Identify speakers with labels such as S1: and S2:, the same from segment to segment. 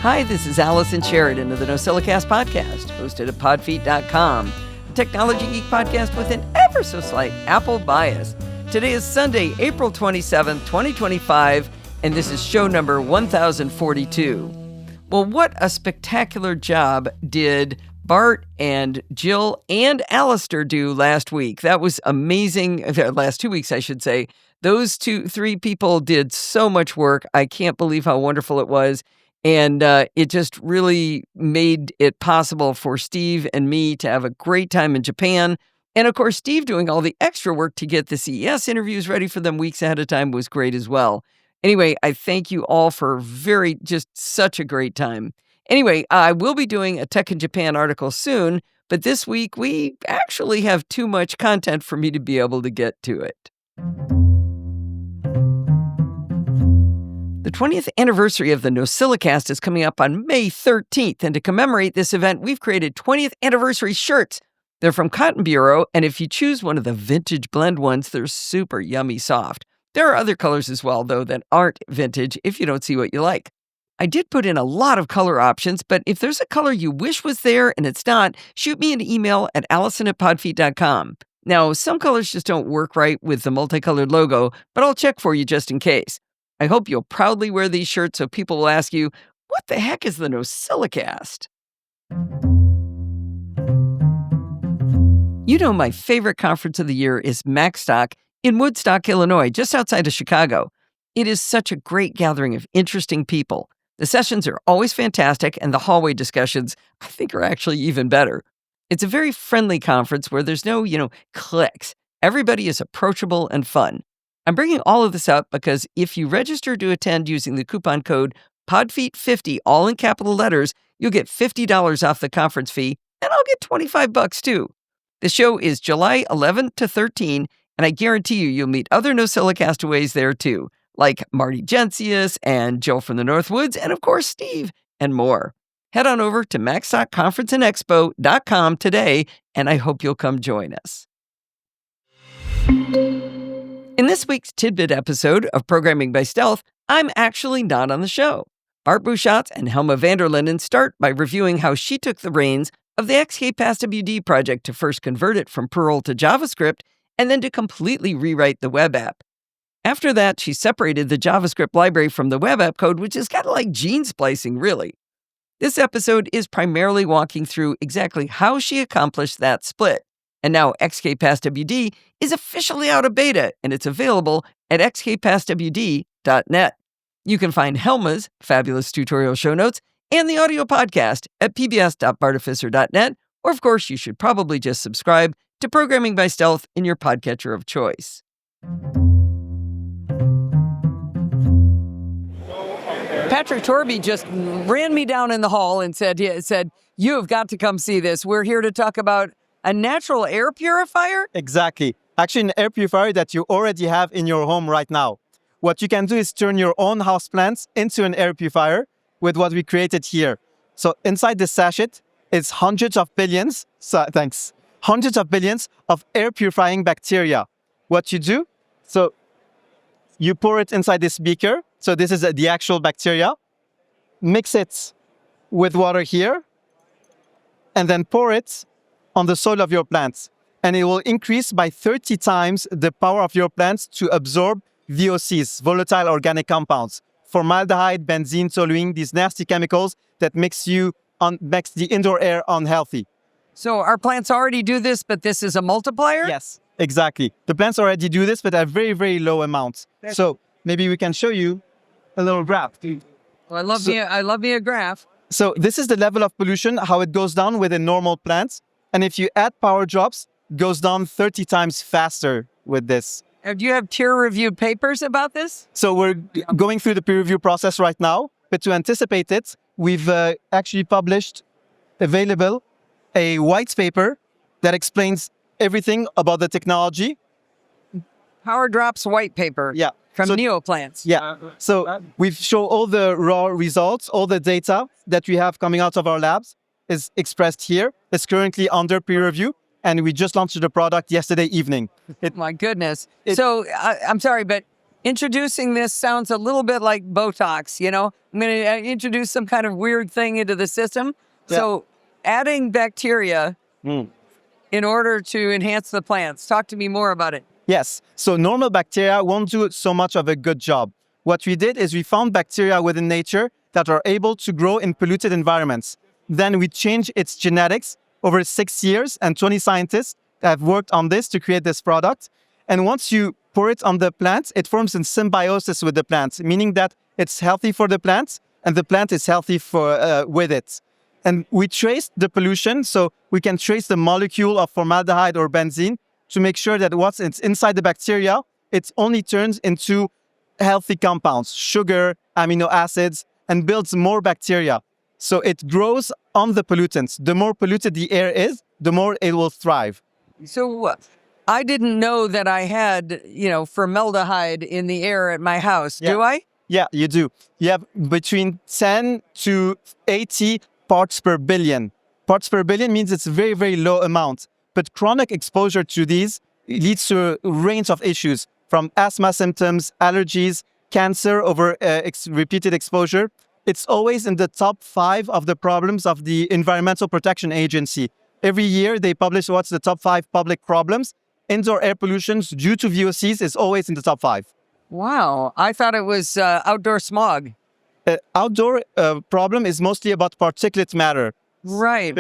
S1: Hi, this is Allison Sheridan of the No Silicast podcast, hosted at podfeet.com, a technology geek podcast with an ever so slight Apple bias. Today is Sunday, April 27th, 2025, and this is show number 1042. Well, what a spectacular job did Bart and Jill and Alistair do last week. That was amazing. Last 2 weeks, I should say. Those three people did so much work. I can't believe how wonderful it was. And it just really made it possible for Steve and me to have a great time in Japan. And of course, Steve doing all the extra work to get the CES interviews ready for them weeks ahead of time was great as well. Anyway, I thank you all for just such a great time. Anyway, I will be doing a Tech in Japan article soon, but this week we actually have too much content for me to be able to get to it. The 20th anniversary of the No Silicast is coming up on May 13th, and to commemorate this event, we've created 20th anniversary shirts. They're from Cotton Bureau, and if you choose one of the vintage blend ones, they're super yummy soft. There are other colors as well, though, that aren't vintage if you don't see what you like. I did put in a lot of color options, but if there's a color you wish was there and it's not, shoot me an email at allison@podfeet.com. Now, some colors just don't work right with the multicolored logo, but I'll check for you just in case. I hope you'll proudly wear these shirts so people will ask you, what the heck is the No Silicast? You know, my favorite conference of the year is Macstock in Woodstock, Illinois, just outside of Chicago. It is such a great gathering of interesting people. The sessions are always fantastic, and the hallway discussions, I think, are actually even better. It's a very friendly conference where there's no, cliques. Everybody is approachable and fun. I'm bringing all of this up because if you register to attend using the coupon code PODFEET50, all in capital letters, you'll get $50 off the conference fee, and I'll get $25 too. The show is July 11th to 13, and I guarantee you'll meet other No Silicastaways there too, like Marty Gensius and Joe from the Northwoods, and of course Steve, and more. Head on over to macstockconferenceandexpo.com today, and I hope you'll come join us. In this week's Tidbit episode of Programming by Stealth, I'm actually not on the show. Bart Bouchats and Helma Linden start by reviewing how she took the reins of the XKPassWD project to first convert it from Perl to JavaScript and then to completely rewrite the web app. After that, she separated the JavaScript library from the web app code, which is kind of like gene splicing, really. This episode is primarily walking through exactly how she accomplished that split. And now XKPassWD is officially out of beta, and it's available at xkpasswd.net. You can find Helma's fabulous tutorial show notes and the audio podcast at pbs.bartificer.net, or of course, you should probably just subscribe to Programming by Stealth in your podcatcher of choice. Patrick Torby just ran me down in the hall and said, you have got to come see this. We're here to talk about a natural air purifier?
S2: Exactly. Actually, an air purifier that you already have in your home right now. What you can do is turn your own houseplants into an air purifier with what we created here. So inside this sachet, it's hundreds of billions of air purifying bacteria. What you do, so you pour it inside this beaker. So this is the actual bacteria. Mix it with water here, and then pour it on the soil of your plants. And it will increase by 30 times the power of your plants to absorb VOCs, volatile organic compounds, formaldehyde, benzene, toluene, these nasty chemicals that makes the indoor air unhealthy.
S1: So our plants already do this, but this is a multiplier?
S2: Yes, exactly. The plants already do this, but at very, very low amounts. So maybe we can show you a little graph.
S1: Well, I love me a graph.
S2: So this is the level of pollution, how it goes down with a normal plant. And if you add power drops, it goes down 30 times faster with this.
S1: Do you have peer-reviewed papers about this?
S2: So we're going through the peer review process right now. But to anticipate it, we've actually published, available, a white paper that explains everything about the technology.
S1: Power Drops white paper.
S2: Yeah.
S1: From Neoplants.
S2: Yeah. So we've shown all the raw results, all the data that we have coming out of our labs is expressed here. It's currently under peer review, and we just launched the product yesterday evening.
S1: My goodness. So I'm sorry, but introducing this sounds a little bit like Botox, you know? I'm going to introduce some kind of weird thing into the system.
S2: Yeah.
S1: So adding bacteria in order to enhance the plants. Talk to me more about it.
S2: Yes. So normal bacteria won't do so much of a good job. What we did is we found bacteria within nature that are able to grow in polluted environments. Then we changed its genetics over 6 years, and 20 scientists have worked on this to create this product. And once you pour it on the plant, it forms in symbiosis with the plant, meaning that it's healthy for the plant and the plant is healthy with it. And we traced the pollution, so we can trace the molecule of formaldehyde or benzene to make sure that what's inside the bacteria, it only turns into healthy compounds, sugar, amino acids, and builds more bacteria. So it grows on the pollutants. The more polluted the air is, the more it will thrive.
S1: So I didn't know that I had, formaldehyde in the air at my house.
S2: Yeah.
S1: Do I?
S2: Yeah, you do. You have between 10 to 80 parts per billion. Parts per billion means it's a very, very low amount. But chronic exposure to these leads to a range of issues, from asthma symptoms, allergies, cancer over repeated exposure. It's always in the top 5 of the problems of the Environmental Protection Agency. Every year, they publish what's the top 5 public problems. Indoor air pollution due to VOCs is always in the top 5.
S1: Wow. I thought it was outdoor smog.
S2: Outdoor problem is mostly about particulate matter.
S1: Right.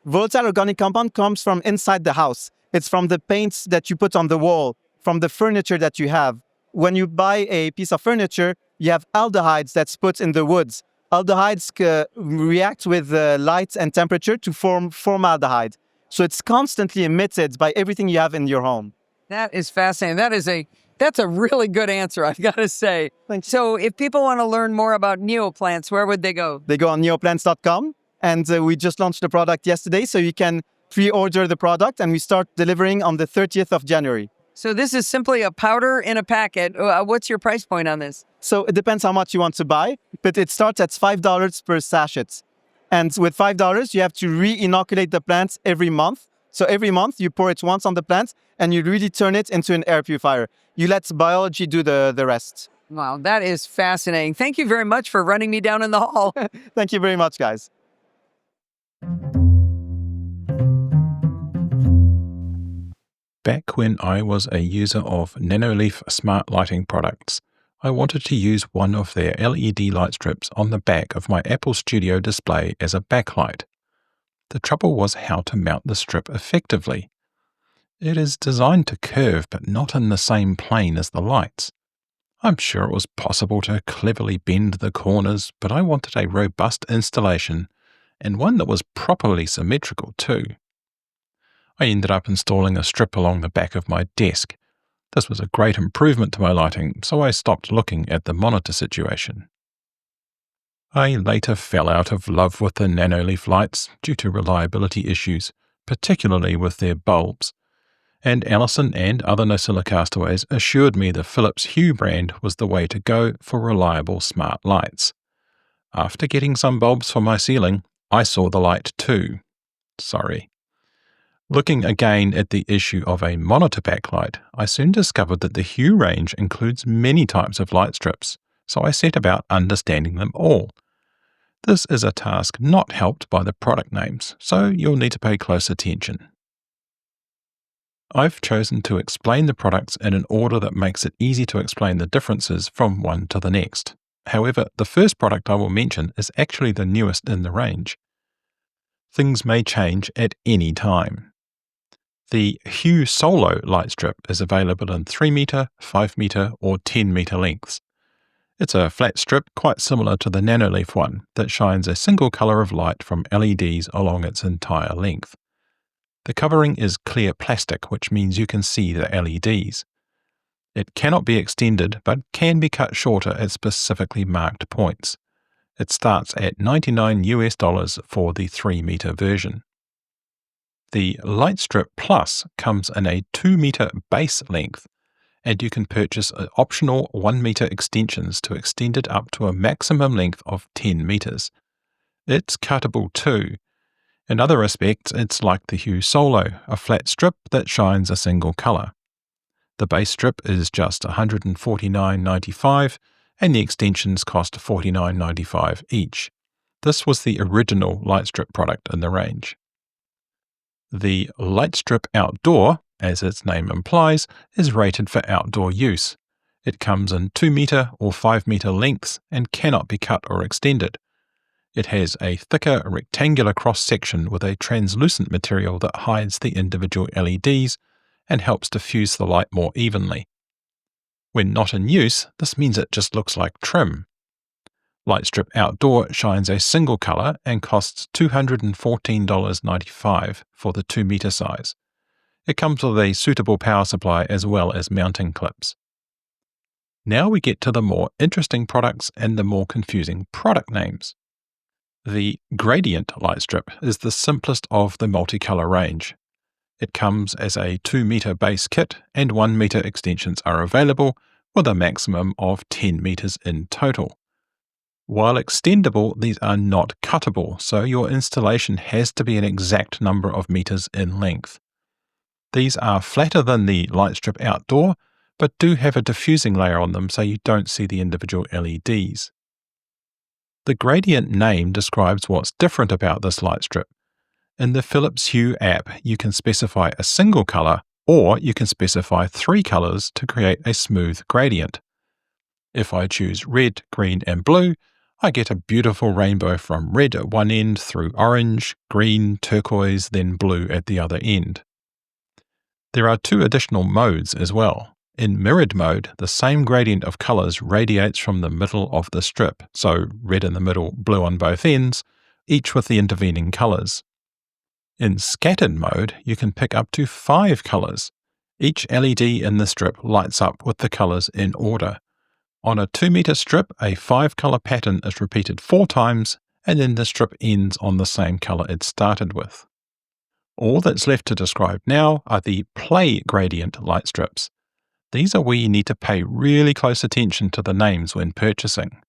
S2: Volatile organic compound comes from inside the house. It's from the paints that you put on the wall, from the furniture that you have. When you buy a piece of furniture, you have aldehydes that's put in the woods. Aldehydes react with light and temperature to form formaldehyde. So it's constantly emitted by everything you have in your home.
S1: That is fascinating. That's a really good answer, I've got to say.
S2: Thank you.
S1: So if people want to learn more about Neoplants, where would they go?
S2: They go on neoplants.com, and we just launched the product yesterday, so you can pre-order the product, and we start delivering on the 30th of January.
S1: So this is simply a powder in a packet. What's your price point on this?
S2: So it depends how much you want to buy, but it starts at $5 per sachet. And with $5, you have to re-inoculate the plants every month. So every month you pour it once on the plant and you really turn it into an air purifier. You let biology do the rest.
S1: Wow, that is fascinating. Thank you very much for running me down in the hall.
S2: Thank you very much, guys.
S3: Back when I was a user of Nanoleaf smart lighting products, I wanted to use one of their LED light strips on the back of my Apple Studio display as a backlight. The trouble was how to mount the strip effectively. It is designed to curve but not in the same plane as the lights. I'm sure it was possible to cleverly bend the corners, but I wanted a robust installation and one that was properly symmetrical too. I ended up installing a strip along the back of my desk. This was a great improvement to my lighting, so I stopped looking at the monitor situation. I later fell out of love with the Nanoleaf lights due to reliability issues, particularly with their bulbs, and Alison and other NosillaCastaways assured me the Philips Hue brand was the way to go for reliable smart lights. After getting some bulbs for my ceiling, I saw the light too. Sorry. Looking again at the issue of a monitor backlight, I soon discovered that the Hue range includes many types of light strips, so I set about understanding them all. This is a task not helped by the product names, so you'll need to pay close attention. I've chosen to explain the products in an order that makes it easy to explain the differences from one to the next. However, the first product I will mention is actually the newest in the range. Things may change at any time. The Hue Solo light strip is available in 3 meter, 5 meter, or 10 meter lengths. It's a flat strip quite similar to the Nanoleaf one that shines a single color of light from LEDs along its entire length. The covering is clear plastic, which means you can see the LEDs. It cannot be extended, but can be cut shorter at specifically marked points. It starts at $99 for the 3 meter version. The Lightstrip Plus comes in a 2 meter base length, and you can purchase optional 1 meter extensions to extend it up to a maximum length of 10 meters. It's cuttable too. In other respects, it's like the Hue Solo, a flat strip that shines a single color. The base strip is just $149.95 and the extensions cost $49.95 each. This was the original light strip product in the range. The light strip outdoor, as its name implies, is rated for outdoor use. It comes in 2 meter or 5 meter lengths and cannot be cut or extended. It has a thicker rectangular cross-section with a translucent material that hides the individual LEDs and helps diffuse the light more evenly. When not in use, this means it just looks like trim. Lightstrip Outdoor shines a single color and costs $214.95 for the 2 meter size. It comes with a suitable power supply as well as mounting clips. Now we get to the more interesting products and the more confusing product names. The Gradient light strip is the simplest of the multicolor range. It comes as a 2 meter base kit and 1 meter extensions are available with a maximum of 10 meters in total. While extendable, these are not cuttable, so your installation has to be an exact number of meters in length. These are flatter than the Lightstrip Outdoor, but do have a diffusing layer on them so you don't see the individual LEDs. The Gradient name describes what's different about this light strip. In the Philips Hue app, you can specify a single color, or you can specify 3 colors to create a smooth gradient. If I choose red, green, and blue, I get a beautiful rainbow from red at one end through orange, green, turquoise, then blue at the other end. There are 2 additional modes as well. In mirrored mode, the same gradient of colors radiates from the middle of the strip, so red in the middle, blue on both ends, each with the intervening colors. In scattered mode, you can pick up to 5 colors. Each LED in the strip lights up with the colors in order. On a 2 meter strip, a 5-color pattern is repeated 4 times, and then the strip ends on the same color it started with. All that's left to describe now are the Play Gradient light strips. These are where you need to pay really close attention to the names when purchasing.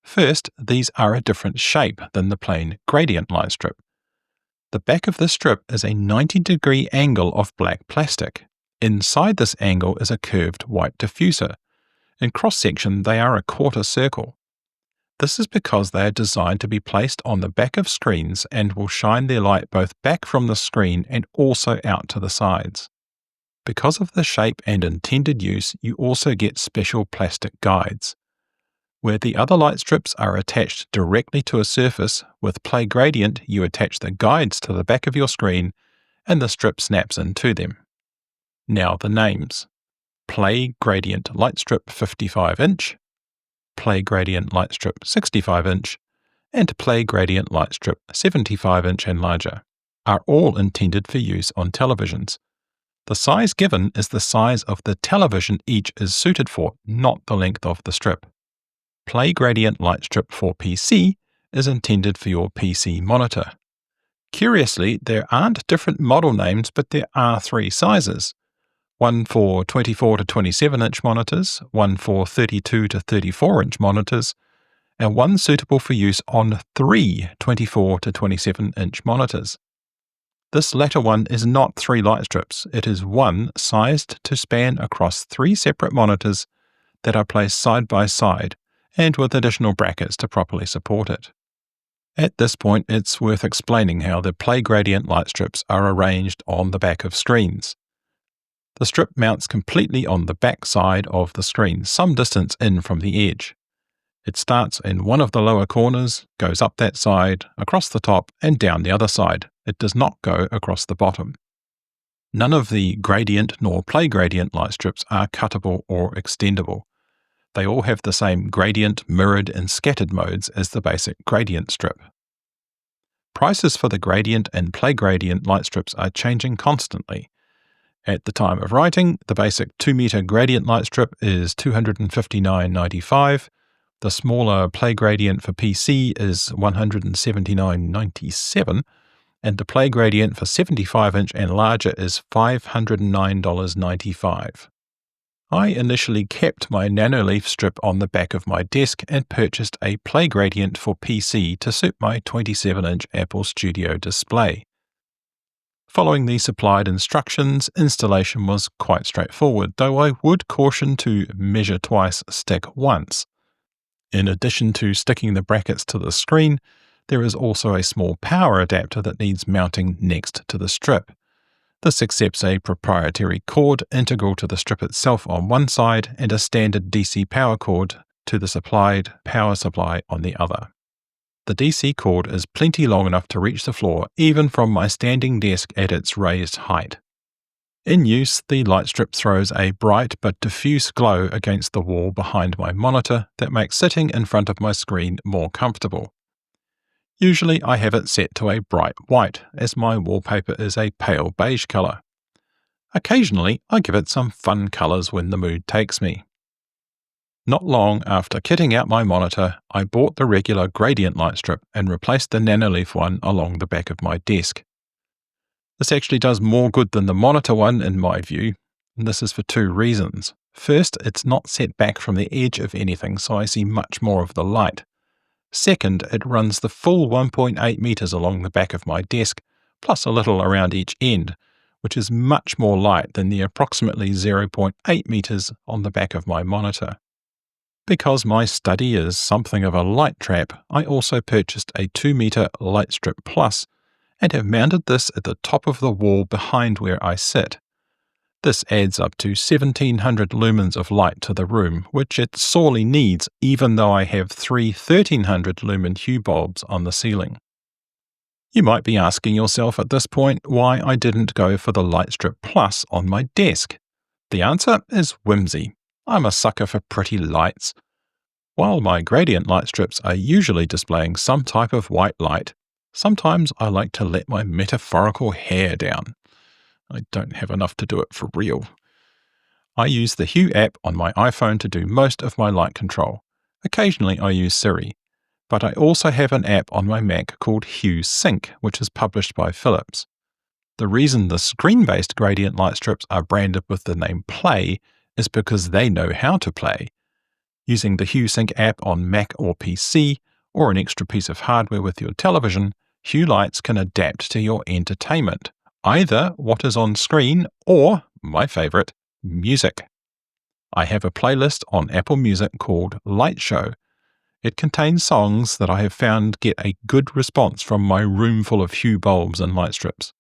S3: First, these are a different shape than the plain Gradient light strip. The back of the strip is a 90-degree angle of black plastic. Inside this angle is a curved white diffuser. In cross-section, they are a quarter circle. This is because they are designed to be placed on the back of screens and will shine their light both back from the screen and also out to the sides. Because of the shape and intended use, you also get special plastic guides. Where the other light strips are attached directly to a surface, with Play Gradient you attach the guides to the back of your screen and the strip snaps into them. Now the names. Play Gradient Light Strip 55-inch, Play Gradient Light Strip 65-inch, and Play Gradient Light Strip 75-inch and larger are all intended for use on televisions. The size given is the size of the television each is suited for, not the length of the strip. Play Gradient Light Strip for PC is intended for your PC monitor. Curiously, there aren't different model names, but there are 3 sizes. One for 24 to 27-inch monitors, one for 32 to 34-inch monitors, and one suitable for use on 3 24 to 27-inch monitors. This latter one is not 3 light strips, it is one sized to span across 3 separate monitors that are placed side by side and with additional brackets to properly support it. At this point, it's worth explaining how the Play Gradient light strips are arranged on the back of screens. The strip mounts completely on the back side of the screen, some distance in from the edge. It starts in one of the lower corners, goes up that side, across the top, and down the other side. It does not go across the bottom. None of the Gradient nor Play Gradient light strips are cuttable or extendable. They all have the same gradient, mirrored, and scattered modes as the basic Gradient strip. Prices for the Gradient and Play Gradient light strips are changing constantly. At the time of writing, the basic 2 meter Gradient light strip is $259.95. The smaller Play Gradient for PC is $179.97, and the Play Gradient for 75-inch and larger is $509.95. I initially kept my Nanoleaf strip on the back of my desk and purchased a Play Gradient for PC to suit my 27-inch Apple Studio display. Following the supplied instructions, installation was quite straightforward, though I would caution to measure twice, stick once. In addition to sticking the brackets to the screen, there is also a small power adapter that needs mounting next to the strip. This accepts a proprietary cord integral to the strip itself on one side and a standard DC power cord to the supplied power supply on the other. The DC cord is plenty long enough to reach the floor even from my standing desk at its raised height. In use, the light strip throws a bright but diffuse glow against the wall behind my monitor that makes sitting in front of my screen more comfortable. Usually I have it set to a bright white, as my wallpaper is a pale beige color. Occasionally I give it some fun colors when the mood takes me. Not long after kitting out my monitor, I bought the regular gradient light strip and replaced the Nanoleaf one along the back of my desk. This actually does more good than the monitor one in my view, and this is for two reasons. First, it's not set back from the edge of anything, so I see much more of the light. Second, it runs the full 1.8 meters along the back of my desk, plus a little around each end, which is much more light than the approximately 0.8 meters on the back of my monitor. Because my study is something of a light trap, I also purchased a 2-meter Light Strip Plus and have mounted this at the top of the wall behind where I sit. This adds up to 1700 lumens of light to the room, which it sorely needs even though I have 3 1300 lumen hue bulbs on the ceiling. You might be asking yourself at this point why I didn't go for the Light Strip Plus on my desk. The answer is whimsy. I'm a sucker for pretty lights. While my gradient light strips are usually displaying some type of white light, sometimes I like to let my metaphorical hair down. I don't have enough to do it for real. I use the Hue app on my iPhone to do most of my light control. Occasionally I use Siri, but I also have an app on my Mac called Hue Sync, which is published by Philips. The reason the screen-based gradient light strips are branded with the name Play is because they know how to play. Using the Hue Sync app on Mac or PC, or an extra piece of hardware with your television, Hue lights can adapt to your entertainment, either what is on screen or, my favorite, music. I have a playlist on Apple Music called Light Show. It contains songs that I have found get a good response from my room full of Hue bulbs and light strips.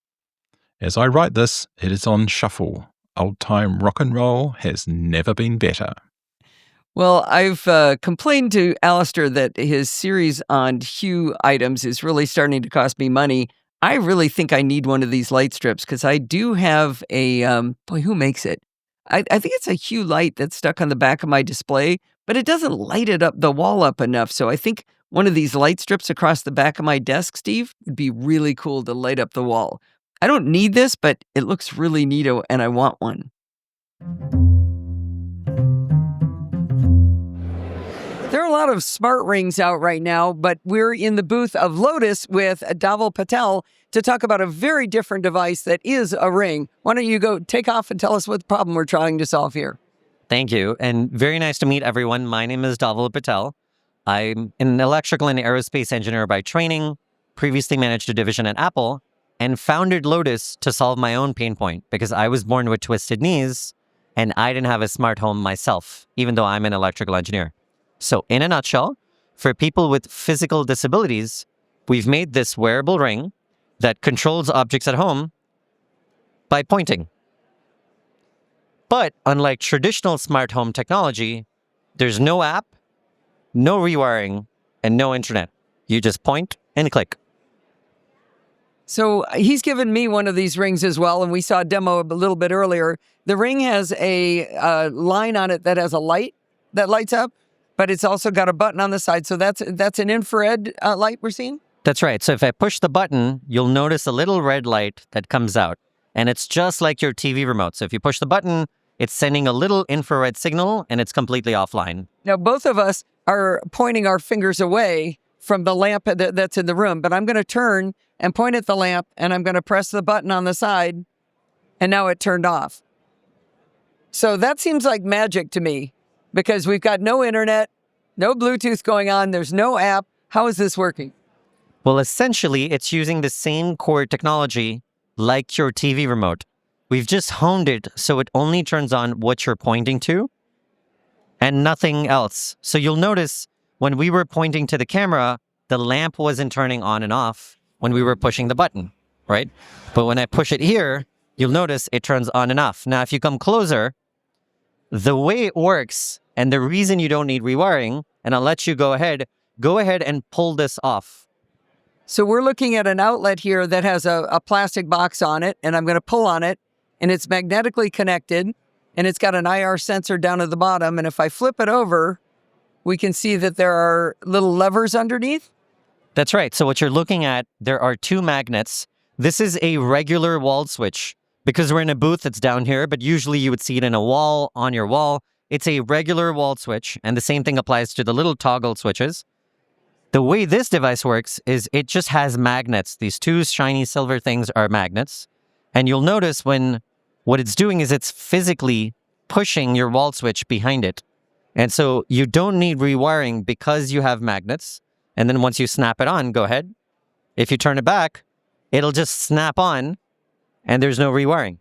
S3: As I write this, it is on shuffle. Old-time rock and roll has never been better.
S1: Well, I've complained to Alistair that his series on Hue items is really starting to cost me money. I really think I need one of these light strips because I do have a, who makes it? I think it's a Hue light that's stuck on the back of my display, but it doesn't light it up, the wall up enough. So I think one of these light strips across the back of my desk, Steve, would be really cool to light up the wall. I don't need this, but it looks really neato and I want one. There are a lot of smart rings out right now, but we're in the booth of Lotus with Dhaval Patel to talk about a very different device that is a ring. Why don't you go take off and tell us what problem we're trying to solve here?
S4: Thank you, and very nice to meet everyone. My name is Dhaval Patel. I'm an electrical and aerospace engineer by training, previously managed a division at Apple, and founded Lotus to solve my own pain point because I was born with twisted knees and I didn't have a smart home myself, even though I'm an electrical engineer. So in a nutshell, for people with physical disabilities, we've made this wearable ring that controls objects at home by pointing. But unlike traditional smart home technology, there's no app, no rewiring, and no internet. You just point and click.
S1: So he's given me one of these rings as well, and we saw a demo a little bit earlier. The ring has a line on it that has a light that lights up, but it's also got a button on the side. So that's an infrared light we're seeing?
S4: That's right. So if I push the button, you'll notice a little red light that comes out. And it's just like your TV remote. So if you push the button, it's sending a little infrared signal and it's completely offline.
S1: Now, both of us are pointing our fingers away from the lamp that's in the room, but I'm going to turn and point at the lamp and I'm going to press the button on the side and now it turned off. So that seems like magic to me because we've got no internet, no Bluetooth going on, there's no app. How is this working?
S4: Well, essentially, it's using the same core technology like your TV remote. We've just honed it so it only turns on what you're pointing to and nothing else. So you'll notice when we were pointing to the camera, the lamp wasn't turning on and off when we were pushing the button, right? But when I push it here, you'll notice it turns on and off. Now, if you come closer, the way it works and the reason you don't need rewiring, and I'll let you go ahead and pull this off.
S1: So we're looking at an outlet here that has a plastic box on it, and I'm going to pull on it, and it's magnetically connected, and it's got an IR sensor down at the bottom. And if I flip it over, we can see that there are little levers underneath.
S4: That's right. So what you're looking at, there are two magnets. This is a regular wall switch. Because we're in a booth that's down here, but usually you would see it in a wall, on your wall. It's a regular wall switch, and the same thing applies to the little toggle switches. The way this device works is it just has magnets. These two shiny silver things are magnets. And you'll notice when what it's doing is it's physically pushing your wall switch behind it. And so you don't need rewiring because you have magnets. And then once you snap it on, go ahead. If you turn it back, it'll just snap on. And there's no rewiring.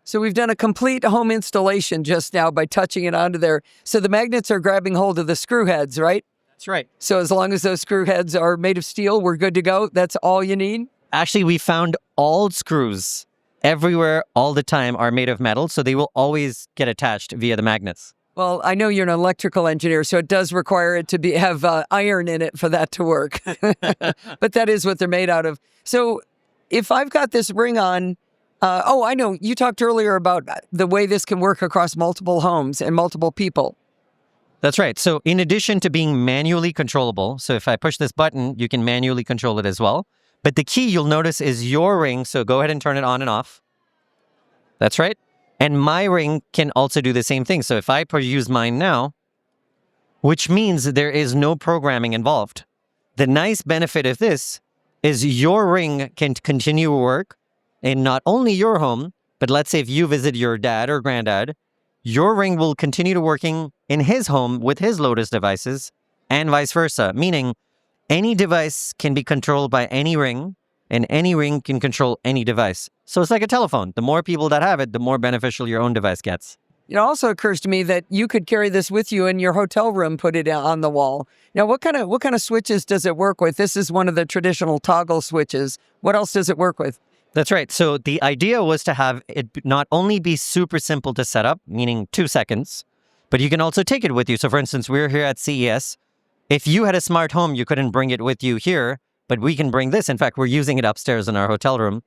S1: So we've done a complete home installation just now by touching it onto there. So the magnets are grabbing hold of the screw heads, right?
S4: That's right.
S1: So as long as those screw heads are made of steel, we're good to go. That's all you need?
S4: Actually, we found all screws everywhere all the time are made of metal, so they will always get attached via the magnets.
S1: Well, I know you're an electrical engineer, so it does require it to have iron in it for that to work. But that is what they're made out of. So if I've got this ring on, I know. You talked earlier about the way this can work across multiple homes and multiple people.
S4: That's right. So in addition to being manually controllable, so if I push this button, you can manually control it as well. But the key you'll notice is your ring. So go ahead and turn it on and off. That's right. And my ring can also do the same thing. So if I use mine now, which means there is no programming involved. The nice benefit of this is your ring can continue to work in not only your home, but let's say if you visit your dad or granddad, your ring will continue to working in his home with his Lotus devices and vice versa, meaning any device can be controlled by any ring and any ring can control any device. So it's like a telephone. The more people that have it, the more beneficial your own device gets.
S1: It also occurs to me that you could carry this with you in your hotel room, put it on the wall. Now, what kind of switches does it work with? This is one of the traditional toggle switches. What else does it work with?
S4: That's right. So the idea was to have it not only be super simple to set up, meaning 2 seconds, but you can also take it with you. So for instance, we're here at CES. If you had a smart home, you couldn't bring it with you here, but we can bring this. In fact, we're using it upstairs in our hotel room.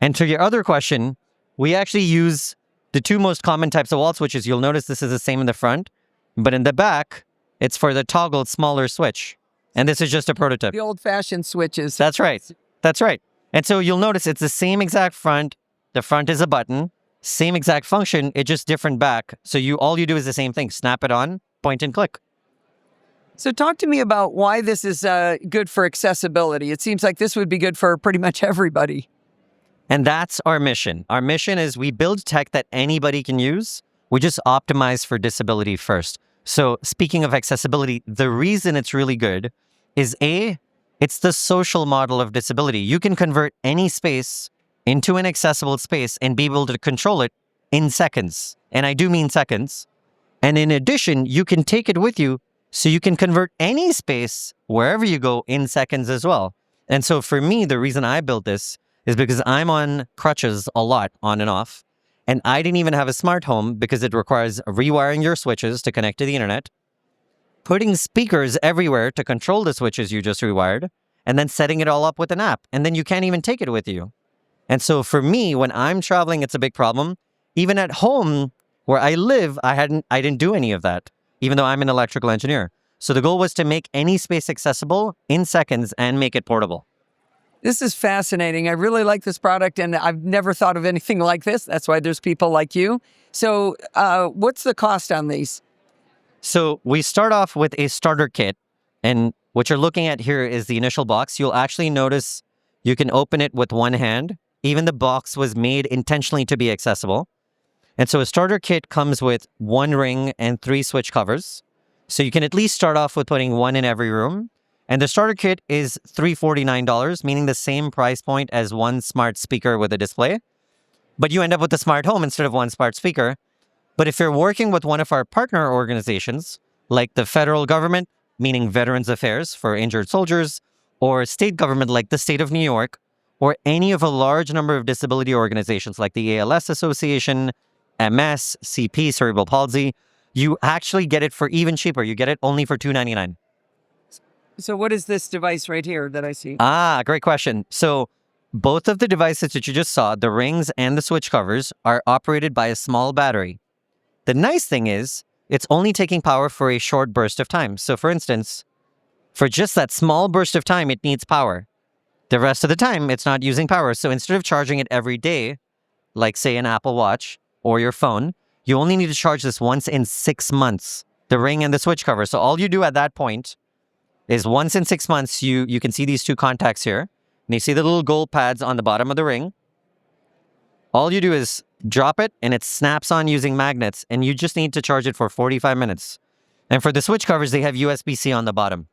S4: And to your other question, we actually use the two most common types of wall switches. You'll notice this is the same in the front, but in the back, it's for the toggled smaller switch. And this is just a prototype.
S1: The old-fashioned switches.
S4: That's right. That's right. And so you'll notice it's the same exact front. The front is a button, same exact function, it's just different back. So all you do is the same thing. Snap it on, point and click.
S1: So talk to me about why this is good for accessibility. It seems like this would be good for pretty much everybody.
S4: And that's our mission. Our mission is we build tech that anybody can use. We just optimize for disability first. So speaking of accessibility, the reason it's really good is it's the social model of disability. You can convert any space into an accessible space and be able to control it in seconds. And I do mean seconds. And in addition, you can take it with you so you can convert any space wherever you go in seconds as well. And so for me, the reason I built this is because I'm on crutches a lot, on and off. And I didn't even have a smart home because it requires rewiring your switches to connect to the internet, putting speakers everywhere to control the switches you just rewired, and then setting it all up with an app. And then you can't even take it with you. And so for me, when I'm traveling, it's a big problem. Even at home where I live, I didn't do any of that, even though I'm an electrical engineer. So the goal was to make any space accessible in seconds and make it portable.
S1: This is fascinating. I really like this product, and I've never thought of anything like this. That's why there's people like you. So what's the cost on these?
S4: So we start off with a starter kit, and what you're looking at here is the initial box. You'll actually notice you can open it with one hand. Even the box was made intentionally to be accessible. And so a starter kit comes with 1 ring and 3 switch covers. So you can at least start off with putting 1 in every room. And the starter kit is $349, meaning the same price point as one smart speaker with a display. But you end up with a smart home instead of one smart speaker. But if you're working with one of our partner organizations, like the federal government, meaning Veterans Affairs for injured soldiers, or state government like the state of New York, or any of a large number of disability organizations like the ALS Association, MS, CP, cerebral palsy, you actually get it for even cheaper. You get it only for $299.
S1: So what is this device right here that I see?
S4: Great question. So both of the devices that you just saw, the rings and the switch covers, are operated by a small battery. The nice thing is, it's only taking power for a short burst of time. So for instance, for just that small burst of time, it needs power. The rest of the time, it's not using power. So instead of charging it every day, like say an Apple Watch or your phone, you only need to charge this once in 6 months, the ring and the switch cover. So all you do at that point is once in 6 months, you can see these two contacts here. And you see the little gold pads on the bottom of the ring. All you do is drop it and it snaps on using magnets, and you just need to charge it for 45 minutes. And for the switch covers, they have USB-C on the bottom.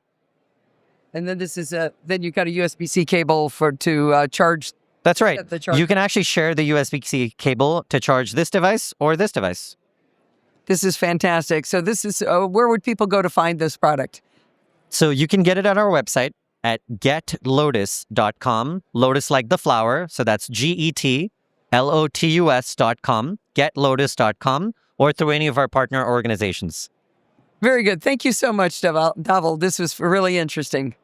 S1: And then this is then you've got a USB-C cable to charge.
S4: That's right.
S1: The
S4: You can actually share the USB-C cable to charge this device or this device.
S1: This is fantastic. So this is where would people go to find this product?
S4: So you can get it at our website at getlotus.com. Lotus like the flower. So that's GETLOTUS.com, getlotus.com, or through any of our partner organizations.
S1: Very good. Thank you so much, Dhaval. This was really interesting.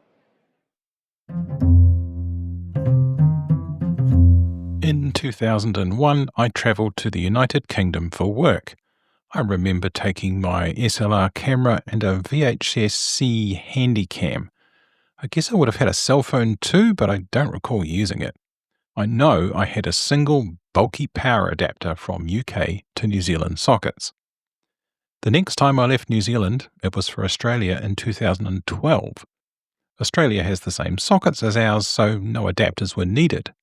S3: In 2001, I travelled to the United Kingdom for work. I remember taking my SLR camera and a VHS-C Handycam. I guess I would have had a cell phone too, but I don't recall using it. I know I had a single bulky power adapter from UK to New Zealand sockets. The next time I left New Zealand, it was for Australia in 2012. Australia has the same sockets as ours, so no adapters were needed.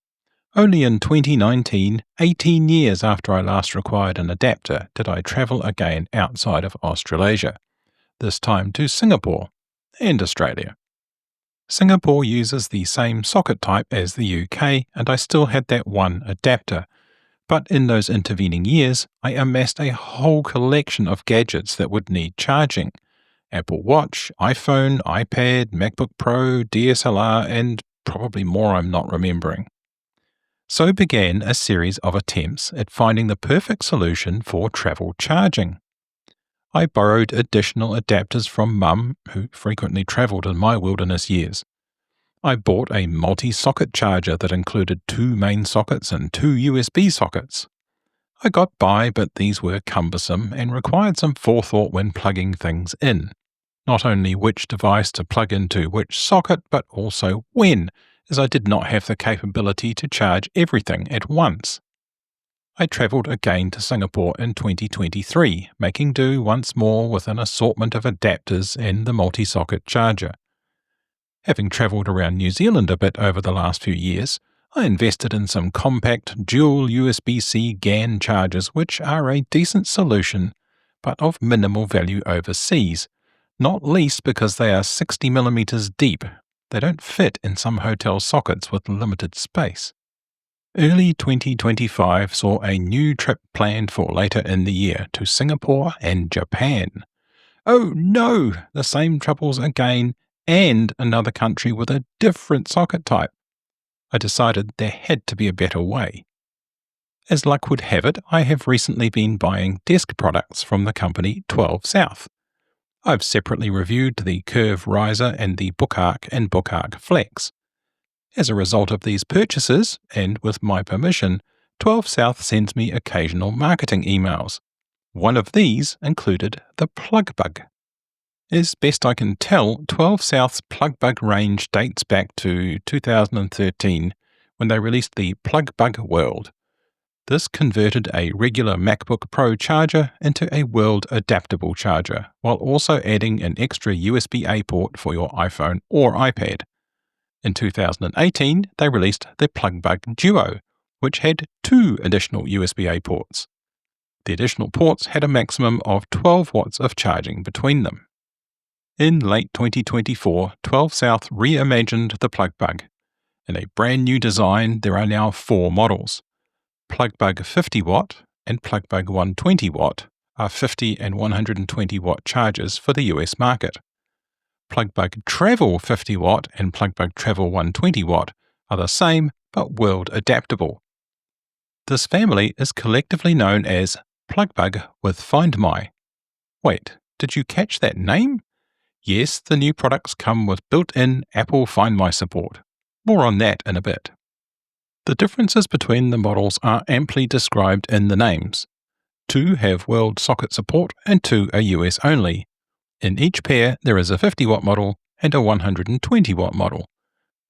S3: Only in 2019, 18 years after I last required an adapter, did I travel again outside of Australasia, this time to Singapore and Australia. Singapore uses the same socket type as the UK, and I still had that one adapter. But in those intervening years, I amassed a whole collection of gadgets that would need charging. Apple Watch, iPhone, iPad, MacBook Pro, DSLR, and probably more I'm not remembering. So began a series of attempts at finding the perfect solution for travel charging. I borrowed additional adapters from Mum, who frequently travelled in my wilderness years. I bought a multi-socket charger that included 2 main sockets and 2 USB sockets. I got by, but these were cumbersome and required some forethought when plugging things in. Not only which device to plug into which socket, but also when, as I did not have the capability to charge everything at once. I travelled again to Singapore in 2023, making do once more with an assortment of adapters and the multi-socket charger. Having travelled around New Zealand a bit over the last few years, I invested in some compact dual USB-C GAN chargers which are a decent solution, but of minimal value overseas, not least because they are 60mm deep. They don't fit in some hotel sockets with limited space. Early 2025 saw a new trip planned for later in the year to Singapore and Japan. Oh no, the same troubles again, and another country with a different socket type. I decided there had to be a better way. As luck would have it, I have recently been buying desk products from the company 12 South. I've separately reviewed the Curve Riser and the Bookmark and Bookmark Flex. As a result of these purchases, and with my permission, 12 South sends me occasional marketing emails. One of these included the PlugBug. As best I can tell, 12 South's PlugBug range dates back to 2013, when they released the PlugBug World. This converted a regular MacBook Pro charger into a World adaptable charger, while also adding an extra USB-A port for your iPhone or iPad. In 2018, they released the PlugBug Duo, which had 2 additional USB-A ports. The additional ports had a maximum of 12 watts of charging between them. In late 2024, 12 South reimagined the PlugBug. In a brand new design, there are now 4 models. PlugBug 50 watt and PlugBug 120 watt are 50 and 120 watt chargers for the US market. PlugBug Travel 50 watt and PlugBug Travel 120 watt are the same but world adaptable. This family is collectively known as PlugBug with Find My. Wait, did you catch that name? Yes, the new products come with built-in Apple Find My support. More on that in a bit. The differences between the models are amply described in the names. 2 have world socket support and 2 are US only. In each pair, there is a 50 watt model and a 120 watt model.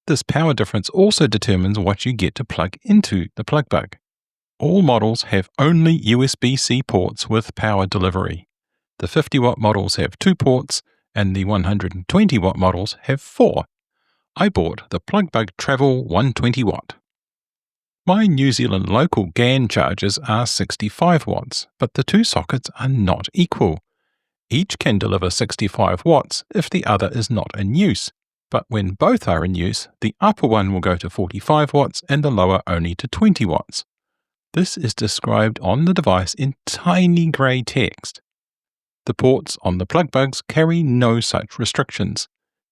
S3: This power difference also determines what you get to plug into the PlugBug. All models have only USB-C ports with power delivery. The 50 watt models have 2 ports and the 120 watt models have 4. I bought the PlugBug Travel 120 watt. My New Zealand local GAN chargers are 65 watts, but the 2 sockets are not equal. Each can deliver 65 watts if the other is not in use, but when both are in use, the upper one will go to 45 watts and the lower only to 20 watts. This is described on the device in tiny grey text. The ports on the PlugBugs carry no such restrictions.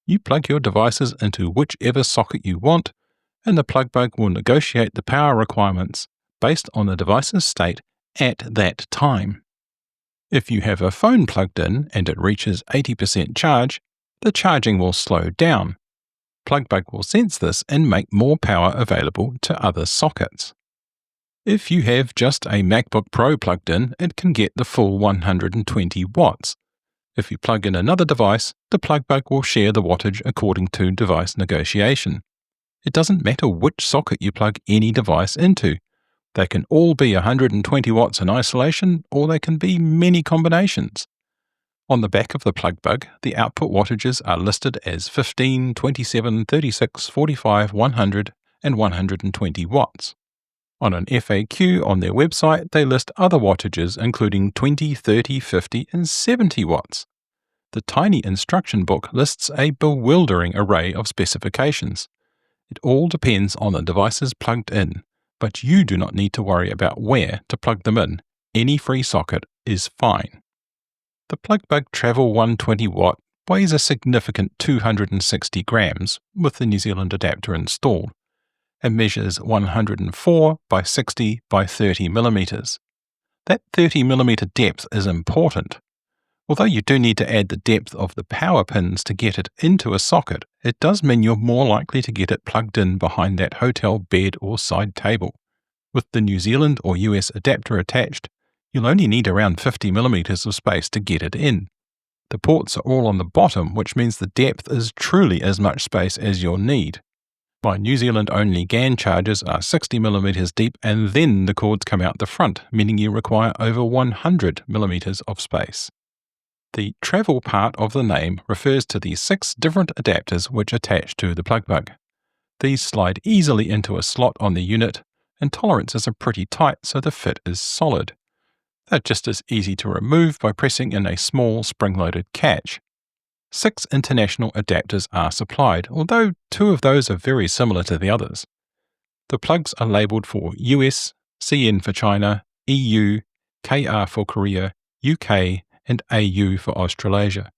S3: You plug your devices into whichever socket you want, and the PlugBug will negotiate the power requirements based on the device's state at that time. If you have a phone plugged in and it reaches 80% charge, the charging will slow down. PlugBug will sense this and make more power available to other sockets. If you have just a MacBook Pro plugged in, it can get the full 120 watts. If you plug in another device, the PlugBug will share the wattage according to device negotiation. It doesn't matter which socket you plug any device into. They can all be 120 watts in isolation, or they can be many combinations. On the back of the PlugBug, the output wattages are listed as 15, 27, 36, 45, 100, and 120 watts. On an FAQ on their website, they list other wattages including 20, 30, 50, and 70 watts. The tiny instruction book lists a bewildering array of specifications. It all depends on the devices plugged in, but you do not need to worry about where to plug them in. Any free socket is fine. The PlugBug Travel 120 watt weighs a significant 260 grams with the New Zealand adapter installed, and measures 104 by 60 by 30 millimeters. That 30 millimeter depth is important. Although you do need to add the depth of the power pins to get it into a socket, it does mean you're more likely to get it plugged in behind that hotel bed or side table. With the New Zealand or US adapter attached, you'll only need around 50 millimeters of space to get it in. The ports are all on the bottom, which means the depth is truly as much space as you'll need. My New Zealand only GAN chargers are 60 millimeters deep, and then the cords come out the front, meaning you require over 100 millimeters of space. The travel part of the name refers to the 6 different adapters which attach to the PlugBug. These slide easily into a slot on the unit, and tolerances are pretty tight, so the fit is solid. They're just as easy to remove by pressing in a small spring-loaded catch. 6 international adapters are supplied, although 2 of those are very similar to the others. The plugs are labelled for US, CN for China, EU, KR for Korea, UK, and AU for Australasia.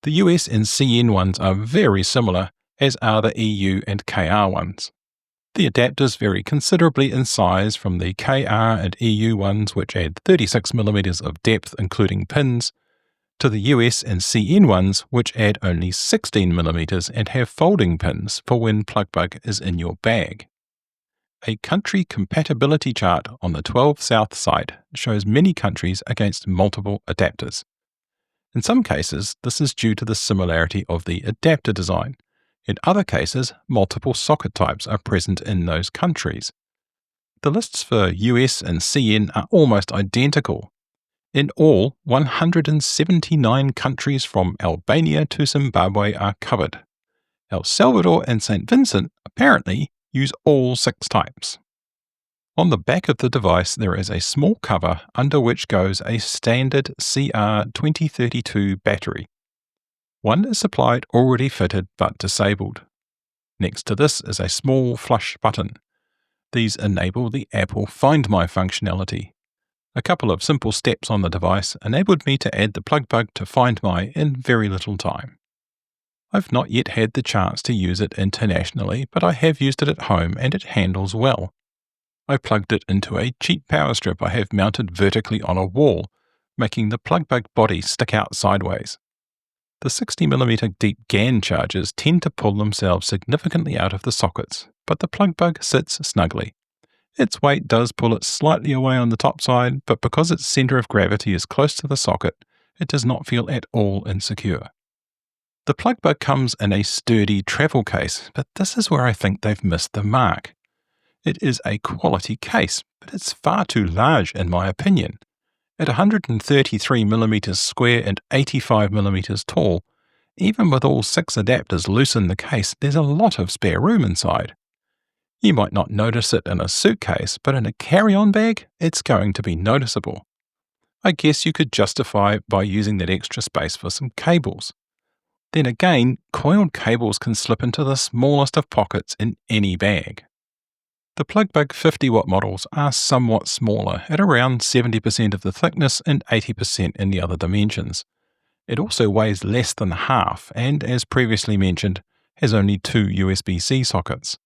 S3: The US and CN ones are very similar, as are the EU and KR ones. The adapters vary considerably in size from the KR and EU ones, which add 36 millimeters of depth including pins, to the US and CN ones, which add only 16 millimeters and have folding pins for when PlugBug is in your bag. A country compatibility chart on the 12 South site shows many countries against multiple adapters. In some cases, this is due to the similarity of the adapter design. In other cases, multiple socket types are present in those countries. The lists for US and CN are almost identical. In all, 179 countries from Albania to Zimbabwe are covered. El Salvador and St. Vincent apparently use all 6 types. On the back of the device there is a small cover under which goes a standard CR2032 battery. One is supplied already fitted but disabled. Next to this is a small flush button. These enable the Apple Find My functionality. A couple of simple steps on the device enabled me to add the PlugBug to Find My in very little time. I've not yet had the chance to use it internationally, but I have used it at home and it handles well. I plugged it into a cheap power strip I have mounted vertically on a wall, making the PlugBug body stick out sideways. The 60mm deep GAN chargers tend to pull themselves significantly out of the sockets, but the PlugBug sits snugly. Its weight does pull it slightly away on the top side, but because its centre of gravity is close to the socket, it does not feel at all insecure. The PlugBug comes in a sturdy travel case, but this is where I think they've missed the mark. It is a quality case, but it's far too large in my opinion. At 133mm square and 85mm tall, even with all 6 adapters loose in the case, there's a lot of spare room inside. You might not notice it in a suitcase, but in a carry-on bag, it's going to be noticeable. I guess you could justify by using that extra space for some cables. Then again, coiled cables can slip into the smallest of pockets in any bag. The PlugBug 50W models are somewhat smaller, at around 70% of the thickness and 80% in the other dimensions. It also weighs less than half and, as previously mentioned, has only 2 USB-C sockets.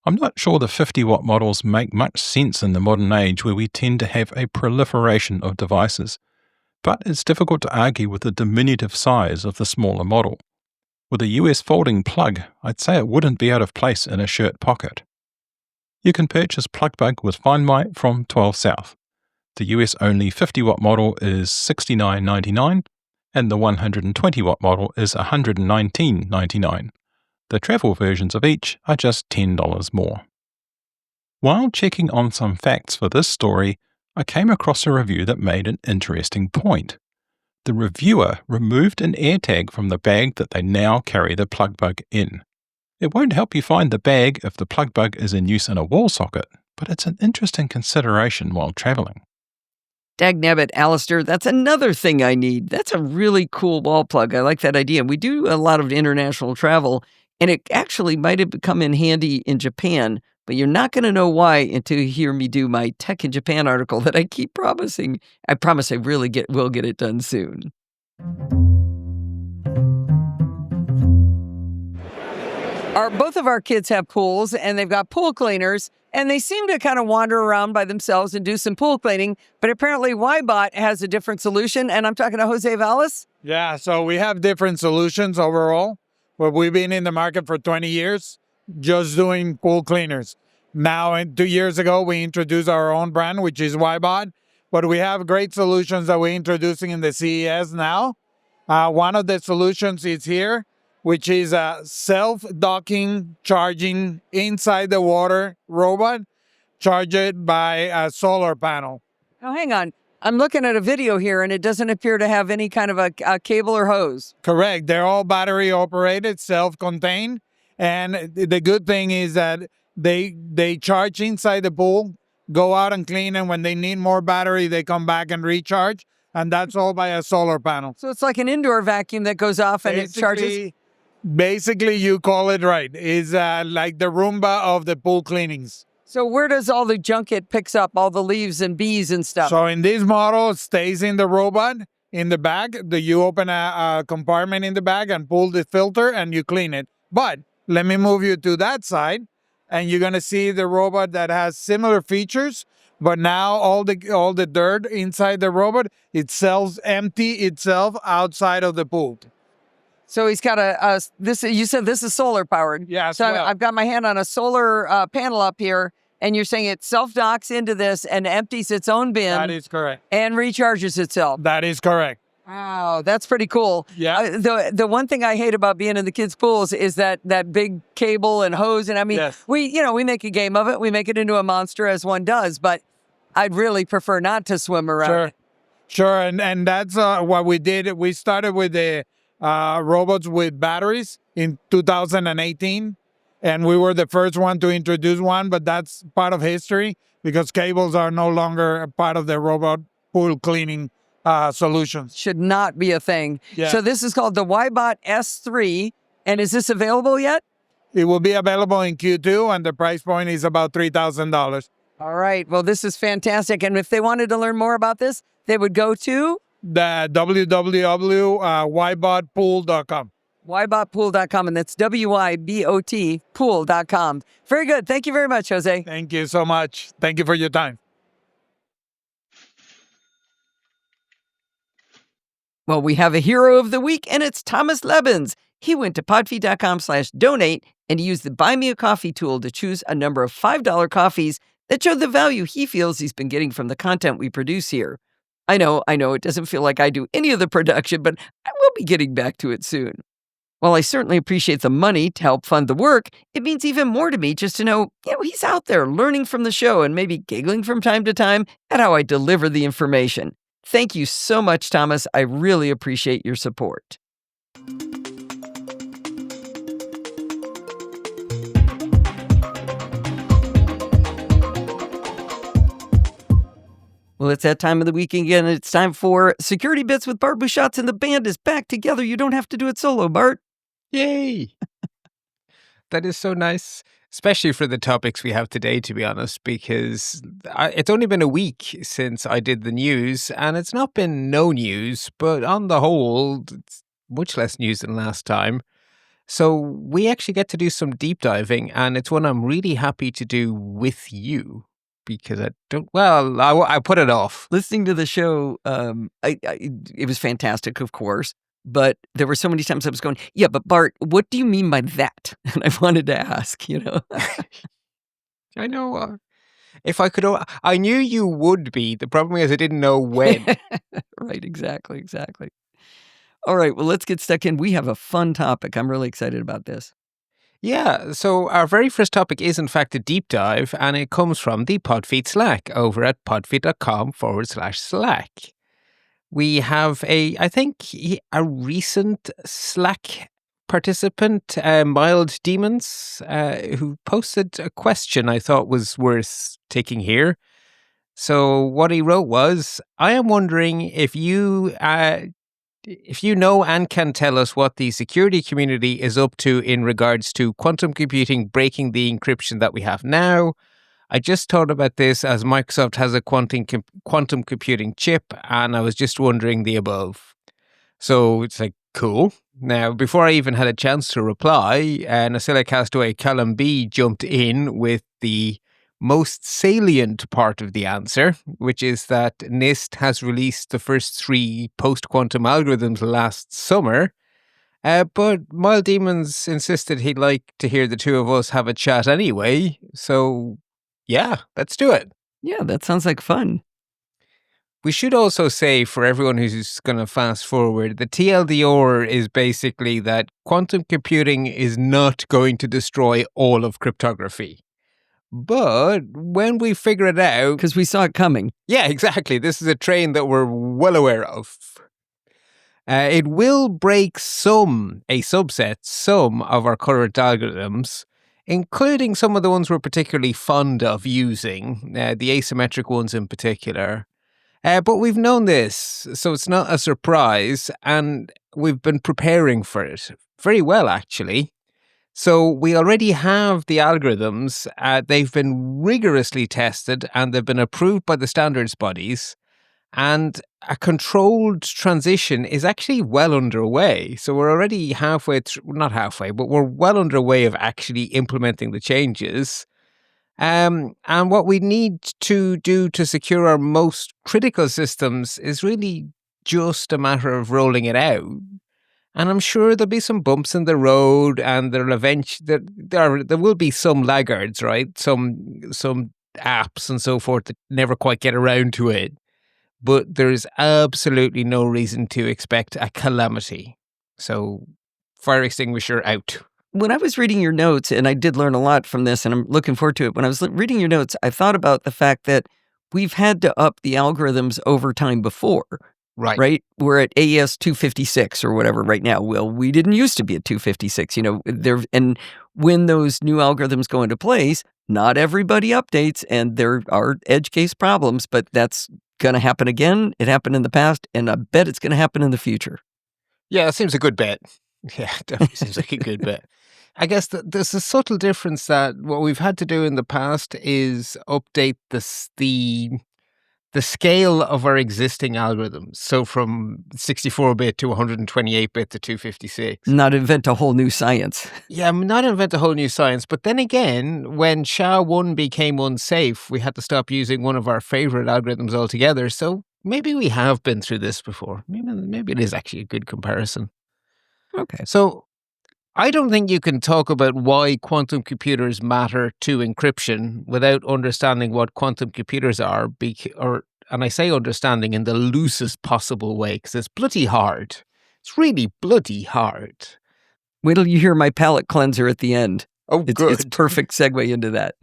S3: I'm not sure the 50W models make much sense in the modern age where we tend to have a proliferation of devices, but it's difficult to argue with the diminutive size of the smaller model. With a US folding plug, I'd say it wouldn't be out of place in a shirt pocket. You can purchase PlugBug with Find My from 12 South. The US-only 50W model is $69.99 and the 120W model is $119.99. The travel versions of each are just $10 more. While checking on some facts for this story, I came across a review that made an interesting point. The reviewer removed an AirTag from the bag that they now carry the PlugBug in. It won't help you find the bag if the PlugBug is in use in a wall socket, but it's an interesting consideration while traveling.
S1: Dagnabbit, Alistair, that's another thing I need. That's a really cool wall plug. I like that idea. We do a lot of international travel, and it actually might have come in handy in Japan, but you're not going to know why until you hear me do my Tech in Japan article that I keep promising. I promise I really will get it done soon. Both of our kids have pools, and they've got pool cleaners, and they seem to kind of wander around by themselves and do some pool cleaning, but apparently WYBOT has a different solution, and I'm talking to Jose Valles.
S5: Yeah, so we have different solutions overall, but we've been in the market for 20 years just doing pool cleaners. Now, 2 years ago, we introduced our own brand, which is WYBOT, but we have great solutions that we're introducing in the CES now. One of the solutions is here, which is a self-docking charging inside the water robot, charged by a solar panel.
S1: Oh, hang on. I'm looking at a video here, and it doesn't appear to have any kind of a cable or hose.
S5: Correct. They're all battery operated, self-contained. And the good thing is that they charge inside the pool, go out and clean, and when they need more battery, they come back and recharge. And that's all by a solar panel.
S1: So it's like an indoor vacuum that goes off and it charges?
S5: Basically, you call it right. It's like the Roomba of the pool cleanings.
S1: So where does all the junk it picks up, all the leaves and bees and stuff?
S5: So in this model, it stays in the robot, in the bag. You open a compartment in the bag and pull the filter and you clean it. But let me move you to that side, and you're going to see the robot that has similar features, but now all the dirt inside the robot, it empty itself outside of the pool.
S1: So he's got this. You said this is solar powered.
S5: Yeah.
S1: So I've got my hand on a solar panel up here, and you're saying it self-docks into this and empties its own bin.
S5: That is correct.
S1: And recharges itself.
S5: That is correct.
S1: Wow, that's pretty cool.
S5: Yeah.
S1: The one thing I hate about being in the kids' pools is that big cable and hose. And I mean,
S5: yes.
S1: we make a game of it. We make it into a monster as one does, but I'd really prefer not to swim around.
S5: Sure. And that's what we did. We started with the robots with batteries in 2018, and we were the first one to introduce one, but that's part of history because cables are no longer a part of the robot pool cleaning solutions.
S1: Should not be a thing.
S5: Yeah.
S1: So this is called the WYBOT S3. And is this available yet?
S5: It will be available in Q2, and the price point is about $3,000.
S1: All right. Well, this is fantastic. And if they wanted to learn more about this, they would go to
S5: The www.wybotpool.com.
S1: WYBOTpool.com, and that's WYBOT pool.com. Very good. Thank you very much, Jose.
S5: Thank you so much. Thank you for your time.
S1: Well, we have a hero of the week, and it's Thomas Lebens. He went to podfeet.com/donate and used the Buy Me a Coffee tool to choose a number of $5 coffees that show the value he feels he's been getting from the content we produce here. I know, it doesn't feel like I do any of the production, but I will be getting back to it soon. While I certainly appreciate the money to help fund the work, it means even more to me just to know, he's out there learning from the show and maybe giggling from time to time at how I deliver the information. Thank you so much, Thomas. I really appreciate your support. Well, it's that time of the week again. It's time for Security Bits with Bart Bouchats, and the band is back together. You don't have to do it solo, Bart.
S6: Yay! That is so nice, especially for the topics we have today, to be honest, because it's only been a week since I did the news, and it's not been no news, but on the whole, it's much less news than last time. So we actually get to do some deep diving, and it's one I'm really happy to do with you. Because I put it off.
S1: Listening to the show, it was fantastic, of course. But there were so many times I was going, yeah, but Bart, what do you mean by that? And I wanted to ask,
S6: I know. If I could, I knew you would be. The problem is I didn't know when.
S1: Right, exactly. All right, well, let's get stuck in. We have a fun topic. I'm really excited about this.
S6: Yeah, so our very first topic is in fact a deep dive, and it comes from the Podfeet Slack over at podfeet.com/Slack. We have a recent Slack participant, Mild Demons, who posted a question I thought was worth taking here. So what he wrote was, I am wondering if you know and can tell us what the security community is up to in regards to quantum computing breaking the encryption that we have now. I just thought about this as Microsoft has a quantum computing chip, and I was just wondering the above. So it's like, cool. Now, before I even had a chance to reply, NosillaCast Callum B jumped in with the most salient part of the answer, which is that NIST has released the first 3 post-quantum algorithms last summer, but Mild Demons insisted he'd like to hear the two of us have a chat anyway, so yeah, let's do it.
S1: Yeah, that sounds like fun.
S6: We should also say, for everyone who's going to fast forward, the TLDR is basically that quantum computing is not going to destroy all of cryptography. But when we figure it out...
S1: Because we saw it coming.
S6: Yeah, exactly. This is a train that we're well aware of. It will break some of our current algorithms, including some of the ones we're particularly fond of using, the asymmetric ones in particular. But we've known this, so it's not a surprise, and we've been preparing for it very well, actually. So we already have the algorithms. They've been rigorously tested and they've been approved by the standards bodies. And a controlled transition is actually well underway. So we're already not halfway, but we're well underway of actually implementing the changes. And what we need to do to secure our most critical systems is really just a matter of rolling it out. And I'm sure there'll be some bumps in the road, and there will be some laggards, right? Some apps and so forth that never quite get around to it. But there is absolutely no reason to expect a calamity. So, fire extinguisher out.
S1: When I was reading your notes, and I did learn a lot from this, and I'm looking forward to it. When I was reading your notes, I thought about the fact that we've had to up the algorithms over time before. Right? We're at AES 256 or whatever right now. Well, we didn't used to be at 256, and when those new algorithms go into place, not everybody updates, and there are edge case problems, but that's going to happen again. It happened in the past, and I bet it's going to happen in the future.
S6: Yeah, that seems a good bet. Yeah, it definitely seems like a good bet. I guess there's a subtle difference that what we've had to do in the past is update the scale of our existing algorithms. So from 64-bit to 128-bit to 256.
S1: Not invent a whole new science.
S6: Yeah, not invent a whole new science. But then again, when SHA-1 became unsafe, we had to stop using one of our favorite algorithms altogether. So maybe we have been through this before. Maybe it is actually a good comparison.
S1: Okay.
S6: So I don't think you can talk about why quantum computers matter to encryption without understanding what quantum computers are, and I say understanding in the loosest possible way, because it's bloody hard. It's really bloody hard.
S1: Wait till you hear my palate cleanser at the end.
S6: Oh, good.
S1: It's perfect segue into that.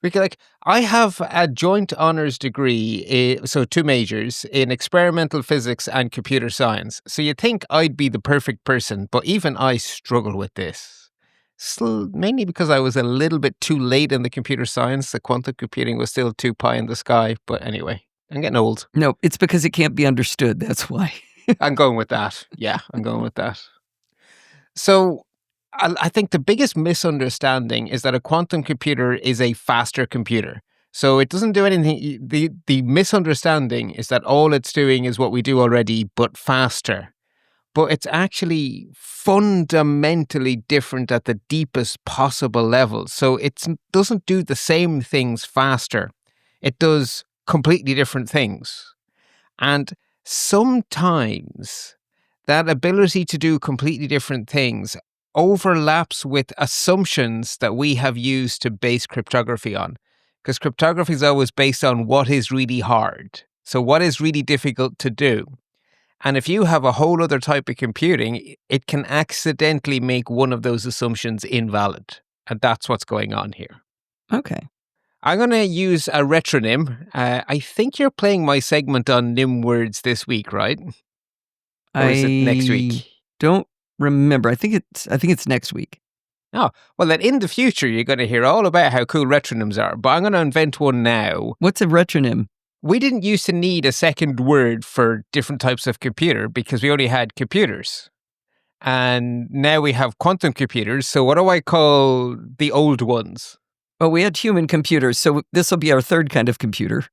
S6: Because I have a joint honors degree, so 2 majors, in experimental physics and computer science. So you'd think I'd be the perfect person, but even I struggle with this. Mainly because I was a little bit too late in the computer science. The quantum computing was still too pie in the sky. But anyway, I'm getting old.
S1: No, it's because it can't be understood. That's why.
S6: I'm going with that. Yeah, I'm going with that. So I think the biggest misunderstanding is that a quantum computer is a faster computer. So it doesn't do anything. The misunderstanding is that all it's doing is what we do already, but faster. But it's actually fundamentally different at the deepest possible level. So it doesn't do the same things faster. It does completely different things. And sometimes that ability to do completely different things overlaps with assumptions that we have used to base cryptography on. Because cryptography is always based on what is really hard. So what is really difficult to do. And if you have a whole other type of computing, it can accidentally make one of those assumptions invalid. And that's what's going on here.
S1: Okay.
S6: I'm going to use a retronym. I think you're playing my segment on NIM words this week, right? Or is it next week?
S1: Don't remember. I think it's next week.
S6: Oh, well then in the future you're going to hear all about how cool retronyms are, but I'm going to invent one now.
S1: What's a retronym?
S6: We didn't used to need a second word for different types of computer because we only had computers. And now we have quantum computers, so what do I call the old ones?
S1: Well, we had human computers, so this will be our third kind of computer.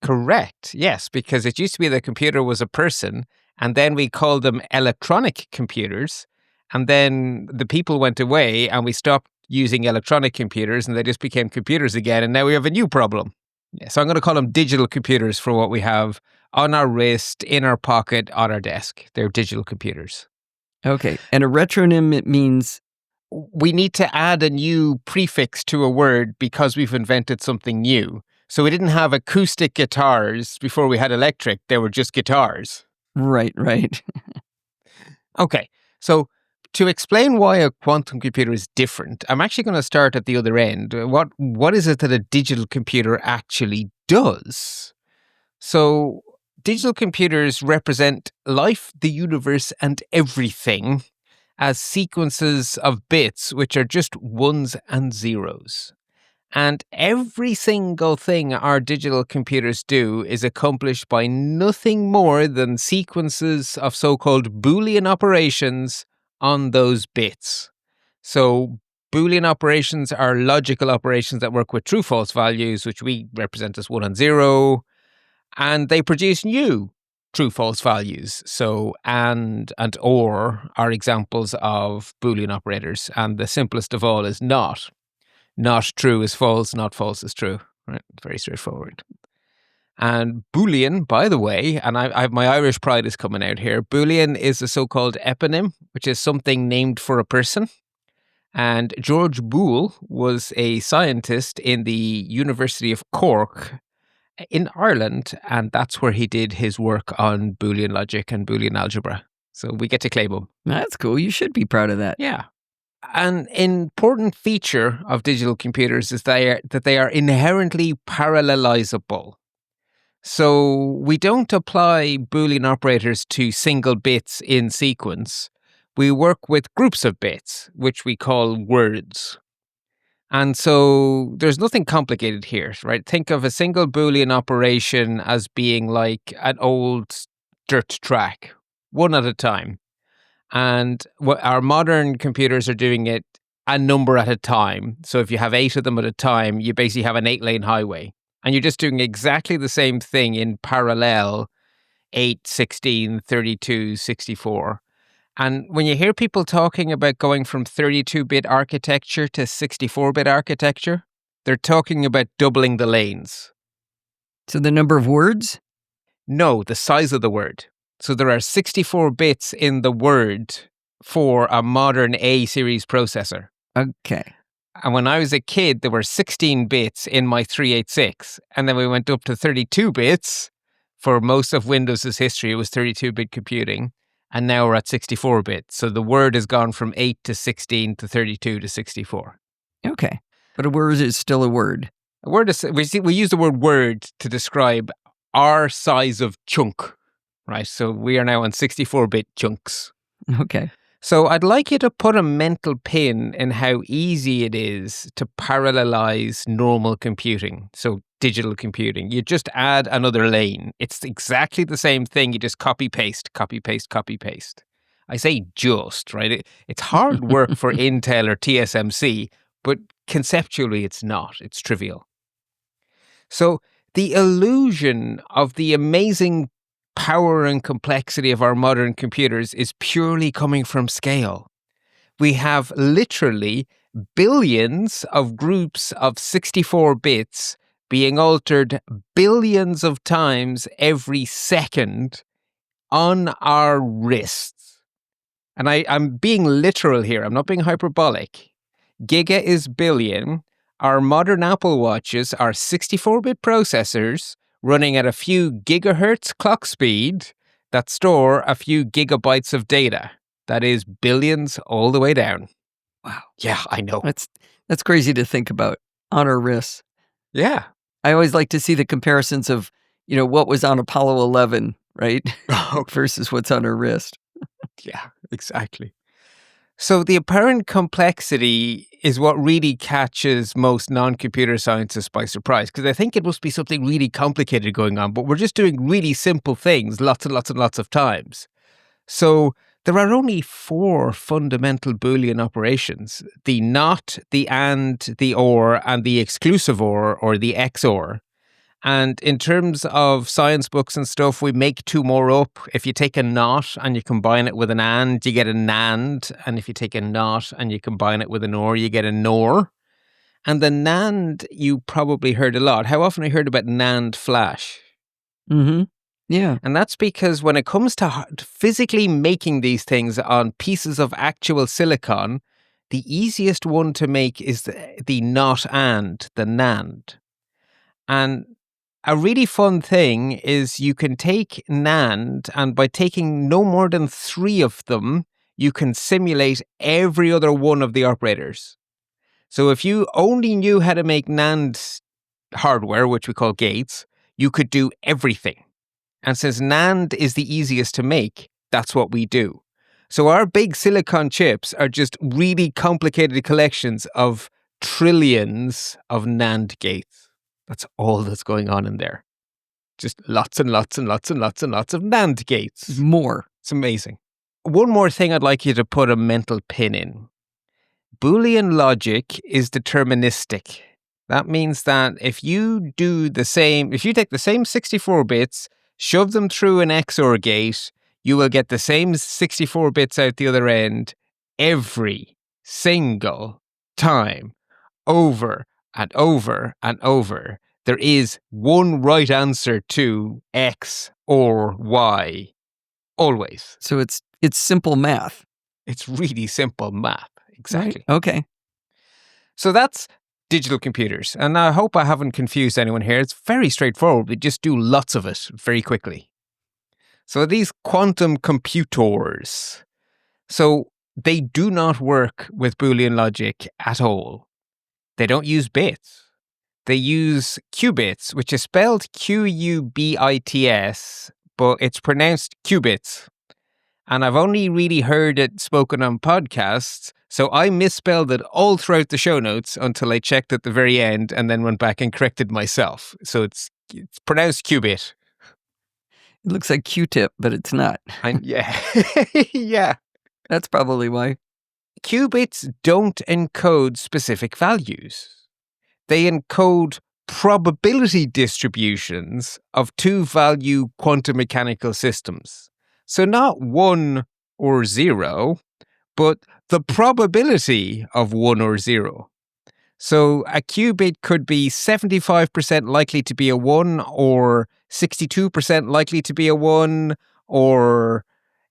S6: Correct, yes, because it used to be the computer was a person, and then we called them electronic computers, and then the people went away, and we stopped using electronic computers, and they just became computers again, and now we have a new problem. Yeah, so I'm going to call them digital computers for what we have on our wrist, in our pocket, on our desk. They're digital computers.
S1: Okay, and a retronym, it means...
S6: We need to add a new prefix to a word because we've invented something new. So we didn't have acoustic guitars before we had electric. They were just guitars.
S1: Right.
S6: Okay, so to explain why a quantum computer is different, I'm actually going to start at the other end. What is it that a digital computer actually does? So digital computers represent life, the universe, and everything as sequences of bits, which are just ones and zeros. And every single thing our digital computers do is accomplished by nothing more than sequences of so-called Boolean operations on those bits. So Boolean operations are logical operations that work with true-false values, which we represent as 1 and 0, and they produce new true-false values. So and or are examples of Boolean operators, and the simplest of all is not. Not true is false, not false is true. Right? Very straightforward. And Boolean, by the way, and my Irish pride is coming out here, Boolean is a so-called eponym, which is something named for a person. And George Boole was a scientist in the University of Cork in Ireland, and that's where he did his work on Boolean logic and Boolean algebra. So we get to claim him.
S1: That's cool. You should be proud of that.
S6: Yeah. An important feature of digital computers is that they are inherently parallelizable. So we don't apply Boolean operators to single bits in sequence. We work with groups of bits, which we call words. And so there's nothing complicated here, right? Think of a single Boolean operation as being like an old dirt track, one at a time. And what our modern computers are doing it a number at a time. So if you have 8 of them at a time, you basically have an 8-lane highway. And you're just doing exactly the same thing in parallel, 8, 16, 32, 64. And when you hear people talking about going from 32-bit architecture to 64-bit architecture, they're talking about doubling the lanes.
S1: So the number of words?
S6: No, the size of the word. So there are 64 bits in the word for a modern A-series processor.
S1: Okay.
S6: And when I was a kid, there were 16 bits in my 386. And then we went up to 32 bits. For most of Windows' history, it was 32-bit computing. And now we're at 64 bits. So the word has gone from 8 to 16 to 32 to 64.
S1: Okay. But a word is still a word.
S6: A word is, we use the word word to describe our size of chunk, right? So we are now on 64-bit chunks.
S1: Okay.
S6: So I'd like you to put a mental pin in how easy it is to parallelize normal computing. So digital computing. You just add another lane. It's exactly the same thing. You just copy, paste, copy, paste, copy, paste. I say just, right? It's hard work for Intel or TSMC, but conceptually it's not. It's trivial. So the illusion of the amazing power and complexity of our modern computers is purely coming from scale. We have literally billions of groups of 64 bits being altered billions of times every second on our wrists. And I'm being literal here. I'm not being hyperbolic. Giga is billion. Our modern Apple Watches are 64-bit processors running at a few gigahertz clock speed that store a few gigabytes of data. That is billions all the way down.
S1: Wow.
S6: Yeah, I know.
S1: That's crazy to think about on our wrists.
S6: Yeah.
S1: I always like to see the comparisons of, what was on Apollo 11, right? Versus what's on our wrist.
S6: Yeah, exactly. So the apparent complexity is what really catches most non-computer scientists by surprise, because I think it must be something really complicated going on, but we're just doing really simple things lots and lots and lots of times. So there are only 4 fundamental Boolean operations: the not, the and, the or, and the exclusive or the XOR. And in terms of science books and stuff, we make 2 more up. If you take a not and you combine it with an and, you get a NAND. And if you take a not and you combine it with an or, you get a NOR. And the NAND, you probably heard a lot. How often have you heard about NAND flash?
S1: Mm-hmm. Yeah.
S6: And that's because when it comes to physically making these things on pieces of actual silicon, the easiest one to make is the not and, the NAND. And a really fun thing is you can take NAND, and by taking no more than 3 of them, you can simulate every other one of the operators. So if you only knew how to make NAND hardware, which we call gates, you could do everything. And since NAND is the easiest to make, that's what we do. So our big silicon chips are just really complicated collections of trillions of NAND gates. That's all that's going on in there. Just lots and lots and lots and lots and lots of NAND gates.
S1: More.
S6: It's amazing. One more thing I'd like you to put a mental pin in. Boolean logic is deterministic. That means that if you take the same 64 bits, shove them through an XOR gate, you will get the same 64 bits out the other end every single time, over and over and over. There is one right answer to X or Y, always.
S1: So it's simple math.
S6: It's really simple math. Exactly.
S1: Right? Okay.
S6: So that's digital computers. And I hope I haven't confused anyone here. It's very straightforward. We just do lots of it very quickly. So these quantum computers, so they do not work with Boolean logic at all. They don't use bits. They use qubits, which is spelled Qubits, but it's pronounced qubits. And I've only really heard it spoken on podcasts, so I misspelled it all throughout the show notes until I checked at the very end and then went back and corrected myself. So it's pronounced qubit.
S1: It looks like Q-tip, but it's not.
S6: Yeah. Yeah.
S1: That's probably why.
S6: Qubits don't encode specific values. They encode probability distributions of two-value quantum mechanical systems. So not 1 or 0, but the probability of 1 or 0. So a qubit could be 75% likely to be a 1, or 62% likely to be a 1, or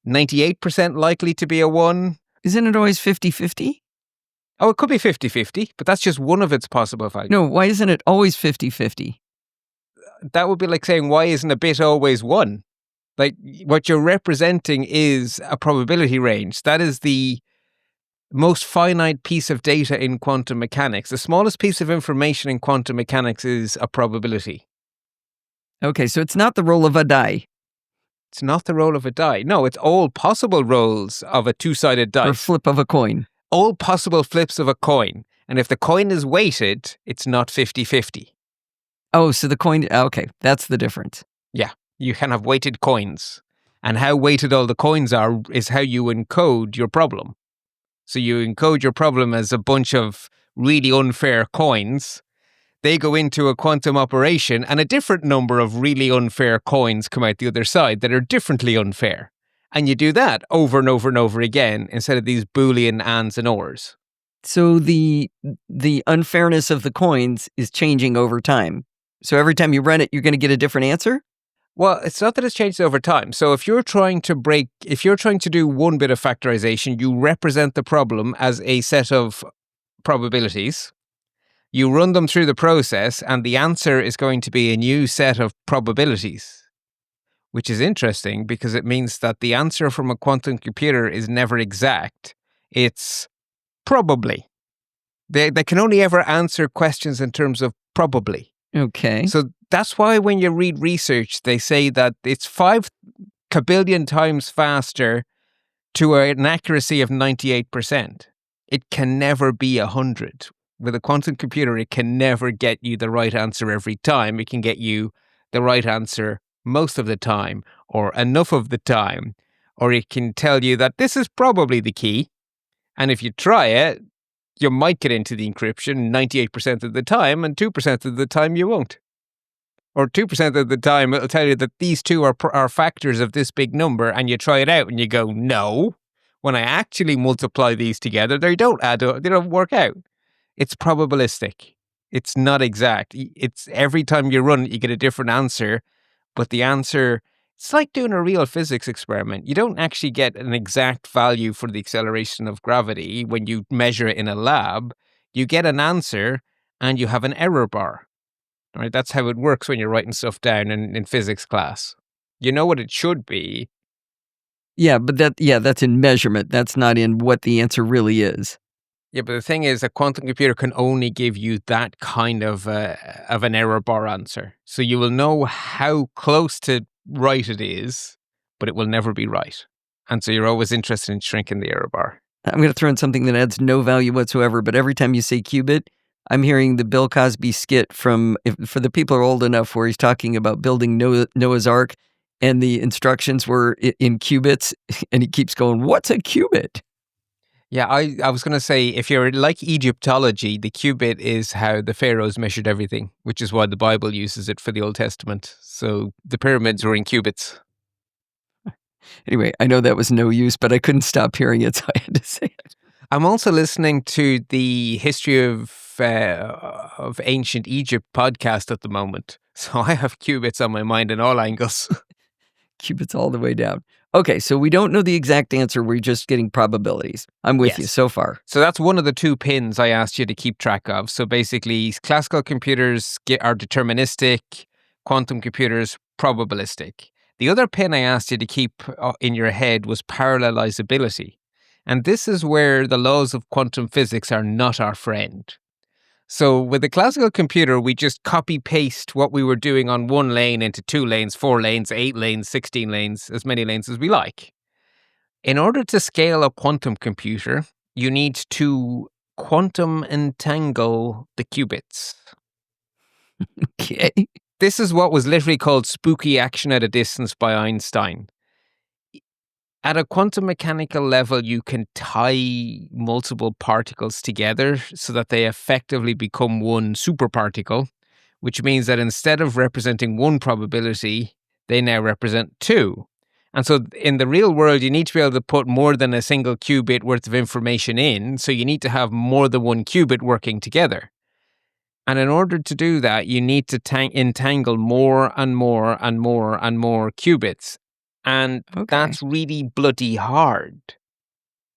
S6: 98% likely to be a 1.
S1: Isn't it always 50-50?
S6: Oh, it could be 50-50, but that's just one of its possible values.
S1: No, why isn't it always 50-50?
S6: That would be like saying, why isn't a bit always 1? Like, what you're representing is a probability range. That is the most finite piece of data in quantum mechanics. The smallest piece of information in quantum mechanics is a probability.
S1: Okay, so it's not the roll of a die.
S6: It's not the roll of a die. No, it's all possible rolls of a two-sided dice.
S1: Or flip of a coin.
S6: All possible flips of a coin. And if the coin is weighted, it's not 50-50.
S1: Oh, so the coin, okay, that's the difference.
S6: Yeah, you can have weighted coins. And how weighted all the coins are is how you encode your problem. So you encode your problem as a bunch of really unfair coins. They go into a quantum operation, and a different number of really unfair coins come out the other side that are differently unfair. And you do that over and over and over again instead of these Boolean ands and ors.
S1: So the unfairness of the coins is changing over time. So every time you run it, you're going to get a different answer?
S6: Well, it's not that it's changed over time. So if you're trying to do one bit of factorization, you represent the problem as a set of probabilities. You run them through the process, and the answer is going to be a new set of probabilities, which is interesting because it means that the answer from a quantum computer is never exact. It's probably. They can only ever answer questions in terms of probably.
S1: Okay.
S6: So that's why when you read research, they say that it's 5 kabillion times faster to an accuracy of 98%. It can never be 100. With a quantum computer, it can never get you the right answer every time. It can get you the right answer most of the time, or enough of the time, or it can tell you that this is probably the key. And if you try it, you might get into the encryption 98% of the time, and 2% of the time you won't. Or 2% of the time, it'll tell you that these two are factors of this big number, and you try it out and you go, no. When I actually multiply these together, they don't add up, they don't work out. It's probabilistic. It's not exact. It's every time you run it, you get a different answer, but the answer, it's like doing a real physics experiment. You don't actually get an exact value for the acceleration of gravity when you measure it in a lab. You get an answer and you have an error bar. All right, that's how it works when you're writing stuff down in physics class. You know what it should be.
S1: Yeah, but that's in measurement. That's not in what the answer really is.
S6: Yeah, but the thing is, a quantum computer can only give you that kind of an error bar answer. So you will know how close to right it is, but it will never be right. And so you're always interested in shrinking the error bar.
S1: I'm going to throw in something that adds no value whatsoever, but every time you say qubit, I'm hearing the Bill Cosby skit for the people who are old enough, where he's talking about building Noah's Ark, and the instructions were in qubits, and he keeps going, what's a qubit?
S6: Yeah, I was going to say, if you're like Egyptology, the qubit is how the pharaohs measured everything, which is why the Bible uses it for the Old Testament. So the pyramids were in qubits.
S1: Anyway, I know that was no use, but I couldn't stop hearing it, so I had to say it.
S6: I'm also listening to the History of Ancient Egypt podcast at the moment. So I have qubits on my mind in all angles.
S1: Qubits all the way down. Okay, so we don't know the exact answer. We're just getting probabilities. I'm with you so far.
S6: So that's one of the 2 pins I asked you to keep track of. So basically, classical computers are deterministic, quantum computers probabilistic. The other pin I asked you to keep in your head was parallelizability. And this is where the laws of quantum physics are not our friend. So with a classical computer, we just copy-paste what we were doing on 1 lane into 2 lanes, 4 lanes, 8 lanes, 16 lanes, as many lanes as we like. In order to scale a quantum computer, you need to quantum entangle the qubits.
S1: Okay.
S6: This is what was literally called spooky action at a distance by Einstein. At a quantum mechanical level, you can tie multiple particles together so that they effectively become one superparticle, which means that instead of representing one probability, they now represent two. And so in the real world, you need to be able to put more than a single qubit worth of information in, so you need to have more than one qubit working together. And in order to do that, you need to entangle more and more and more and more qubits. And that's really bloody hard.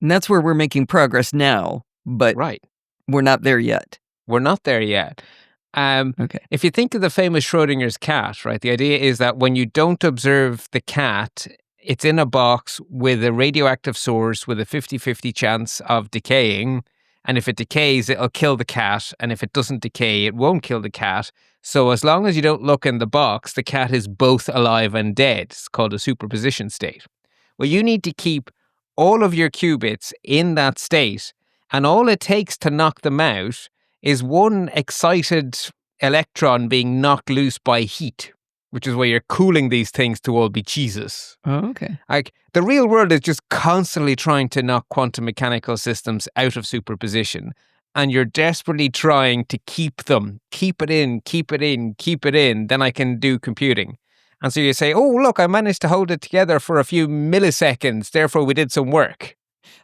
S1: And that's where we're making progress now, but
S6: Right.
S1: we're not there yet.
S6: We're not there yet. If you think of the famous Schrodinger's cat, right, the idea is that when you don't observe the cat, it's in a box with a radioactive source with a 50-50 chance of decaying. And if it decays, it'll kill the cat. And if it doesn't decay, it won't kill the cat. So as long as you don't look in the box, the cat is both alive and dead. It's called a superposition state. Well, you need to keep all of your qubits in that state. And all it takes to knock them out is one excited electron being knocked loose by heat, which is why you're cooling these things to all be cheeses.
S1: Oh, okay.
S6: Like, the real world is just constantly trying to knock quantum mechanical systems out of superposition. And you're desperately trying to keep them. Keep it in, keep it in, keep it in. Then I can do computing. And so you say, oh, look, I managed to hold it together for a few milliseconds. Therefore, we did some work.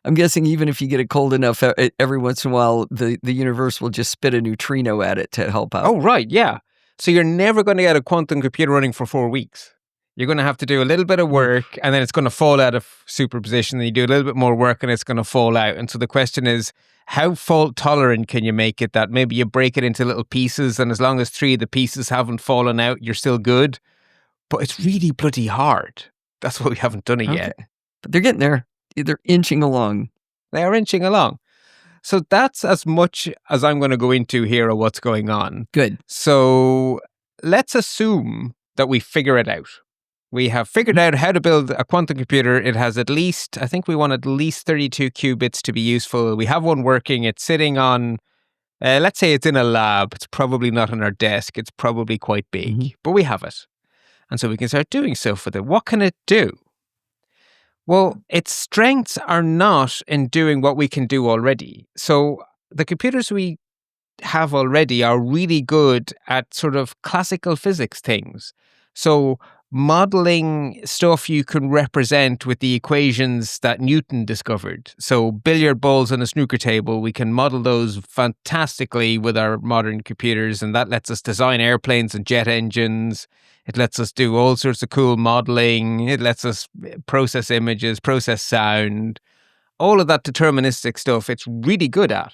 S1: I'm guessing even if you get it cold enough, every once in a while, the universe will just spit a neutrino at it to help out.
S6: Oh, right, yeah. So you're never going to get a quantum computer running for 4 weeks. You're going to have to do a little bit of work, and then it's going to fall out of superposition. Then you do a little bit more work, and it's going to fall out. And so the question is, how fault tolerant can you make it that maybe you break it into little pieces, and as long as 3 of the pieces haven't fallen out, you're still good? But it's really bloody hard. That's why we haven't done it yet.
S1: But they're getting there. They're inching along.
S6: They are inching along. So that's as much as I'm going to go into here of what's going on.
S1: Good.
S6: So let's assume that we figure it out. We have figured out how to build a quantum computer. It has at least, I think we want at least 32 qubits to be useful. We have one working. It's sitting on, let's say it's in a lab. It's probably not on our desk. It's probably quite big, but we have it. And so we can start doing stuff with it. What can it do? Well, its strengths are not in doing what we can do already. So the computers we have already are really good at sort of classical physics things. So modeling stuff you can represent with the equations that Newton discovered. So billiard balls on a snooker table, we can model those fantastically with our modern computers, and that lets us design airplanes and jet engines. It lets us do all sorts of cool modeling. It lets us process images, process sound, all of that deterministic stuff it's really good at.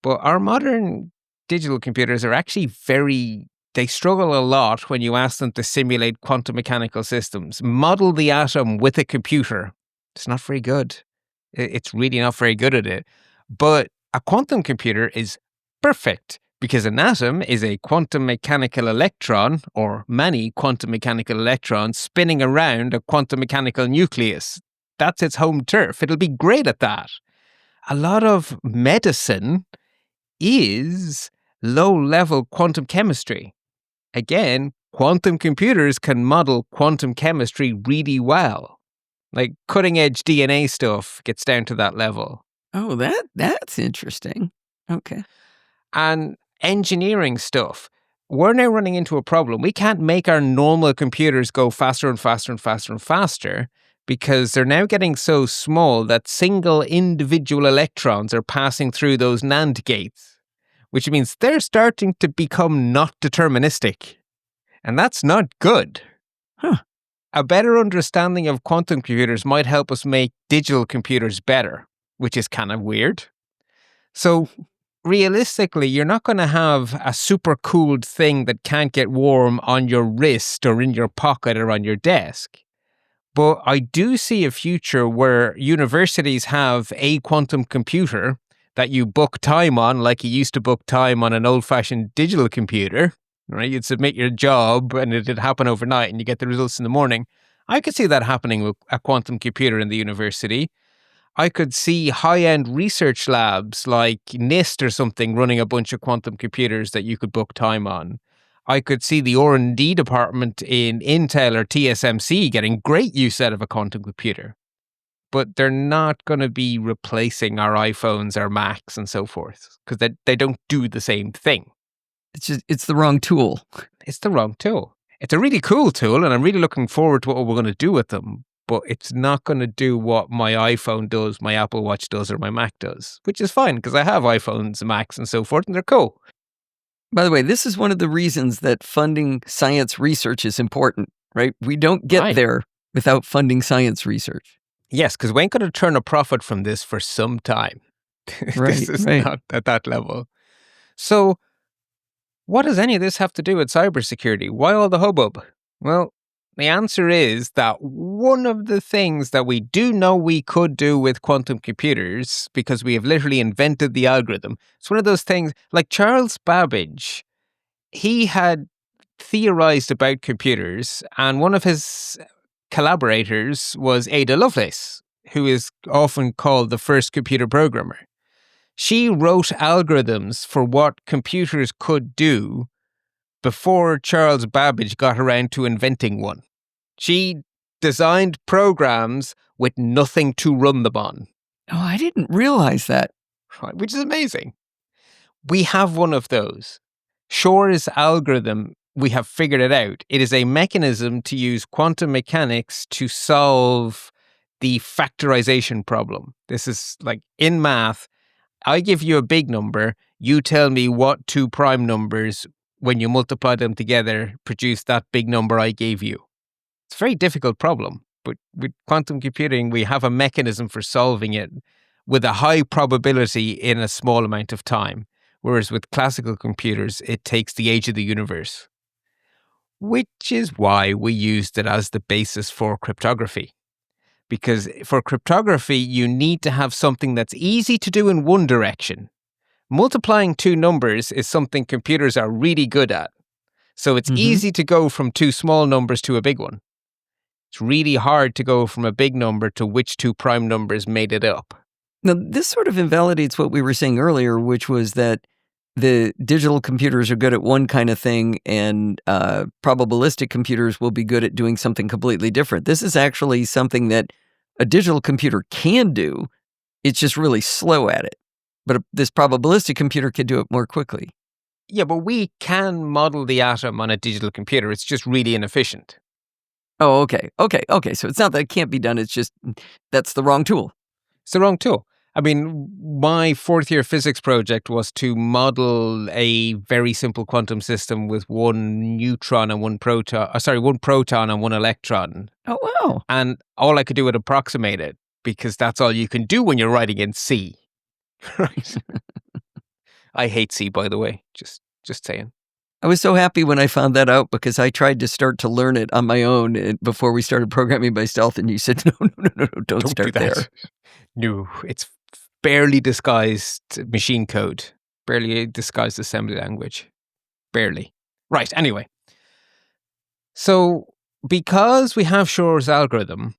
S6: But our modern digital computers are actually they struggle a lot when you ask them to simulate quantum mechanical systems. Model the atom with a computer. It's not very good. It's really not very good at it. But a quantum computer is perfect because an atom is a quantum mechanical electron, or many quantum mechanical electrons spinning around a quantum mechanical nucleus. That's its home turf. It'll be great at that. A lot of medicine is low-level quantum chemistry. Again, quantum computers can model quantum chemistry really well. Like cutting-edge DNA stuff gets down to that level.
S1: Oh, that's interesting. Okay.
S6: And engineering stuff. We're now running into a problem. We can't make our normal computers go faster and faster and faster and faster because they're now getting so small that single individual electrons are passing through those NAND gates, which means they're starting to become not deterministic. And that's not good.
S1: Huh.
S6: A better understanding of quantum computers might help us make digital computers better, which is kind of weird. So realistically, you're not going to have a super cooled thing that can't get warm on your wrist or in your pocket or on your desk. But I do see a future where universities have a quantum computer that you book time on, like you used to book time on an old-fashioned digital computer, right? You'd submit your job and it'd happen overnight and you get the results in the morning. I could see that happening with a quantum computer in the university. I could see high-end research labs like NIST or something running a bunch of quantum computers that you could book time on. I could see the R&D department in Intel or TSMC getting great use out of a quantum computer. But they're not going to be replacing our iPhones, our Macs, and so forth, because they don't do the same thing.
S1: It's the wrong tool.
S6: It's the wrong tool. It's a really cool tool, and I'm really looking forward to what we're going to do with them. But it's not going to do what my iPhone does, my Apple Watch does, or my Mac does, which is fine because I have iPhones, Macs, and so forth, and they're cool.
S1: By the way, this is one of the reasons that funding science research is important, right? We don't get there without funding science research.
S6: Yes, because we ain't going to turn a profit from this for some time. This is not at that level. So what does any of this have to do with cybersecurity? Why all the hubbub? Well, the answer is that one of the things that we do know we could do with quantum computers, because we have literally invented the algorithm, it's one of those things like Charles Babbage. He had theorized about computers, and one of his collaborators was Ada Lovelace, who is often called the first computer programmer. She wrote algorithms for what computers could do before Charles Babbage got around to inventing one. She designed programs with nothing to run them on.
S1: Oh, I didn't realize that.
S6: Right, which is amazing. We have one of those. Shor's algorithm, we have figured it out. It is a mechanism to use quantum mechanics to solve the factorization problem. This is like in math. I give you a big number. You tell me what two prime numbers, when you multiply them together, produce that big number I gave you. It's a very difficult problem, but with quantum computing, we have a mechanism for solving it with a high probability in a small amount of time. Whereas with classical computers, it takes the age of the universe, which is why we used it as the basis for cryptography. Because for cryptography, you need to have something that's easy to do in one direction. Multiplying two numbers is something computers are really good at. So it's easy to go from two small numbers to a big one. It's really hard to go from a big number to which two prime numbers made it up.
S1: Now, this sort of invalidates what we were saying earlier, which was that the digital computers are good at one kind of thing and probabilistic computers will be good at doing something completely different. This is actually something that a digital computer can do. It's just really slow at it. But this probabilistic computer can do it more quickly.
S6: Yeah, but we can model the atom on a digital computer. It's just really inefficient.
S1: Oh, okay. So it's not that it can't be done. It's just that's the wrong tool.
S6: It's the wrong tool. I mean, my fourth year physics project was to model a very simple quantum system with one neutron and one proton and one electron.
S1: Oh, wow.
S6: And all I could do was approximate it because that's all you can do when you're writing in C. Right. I hate C, by the way. Just saying.
S1: I was so happy when I found that out because I tried to start to learn it on my own before we started programming by stealth, and you said, no, don't start
S6: do that.
S1: there.
S6: No, it's barely disguised machine code, barely disguised assembly language. Barely. Right, anyway. So, because we have Shor's algorithm,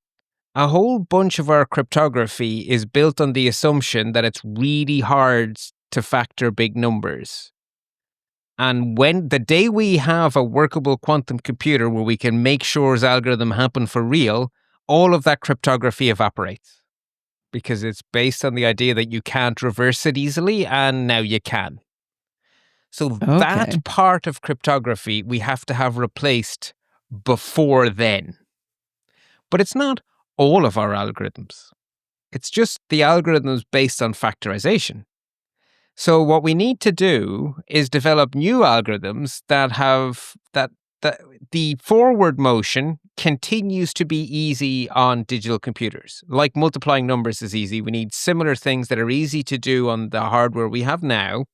S6: a whole bunch of our cryptography is built on the assumption that it's really hard to factor big numbers. And when the day we have a workable quantum computer where we can make Shor's algorithm happen for real, all of that cryptography evaporates. Because it's based on the idea that you can't reverse it easily, and now you can. So that part of cryptography we have to have replaced before then. But it's not all of our algorithms. It's just the algorithms based on factorization. So what we need to do is develop new algorithms that have that the forward motion continues to be easy on digital computers. Like multiplying numbers is easy. We need similar things that are easy to do on the hardware we have now,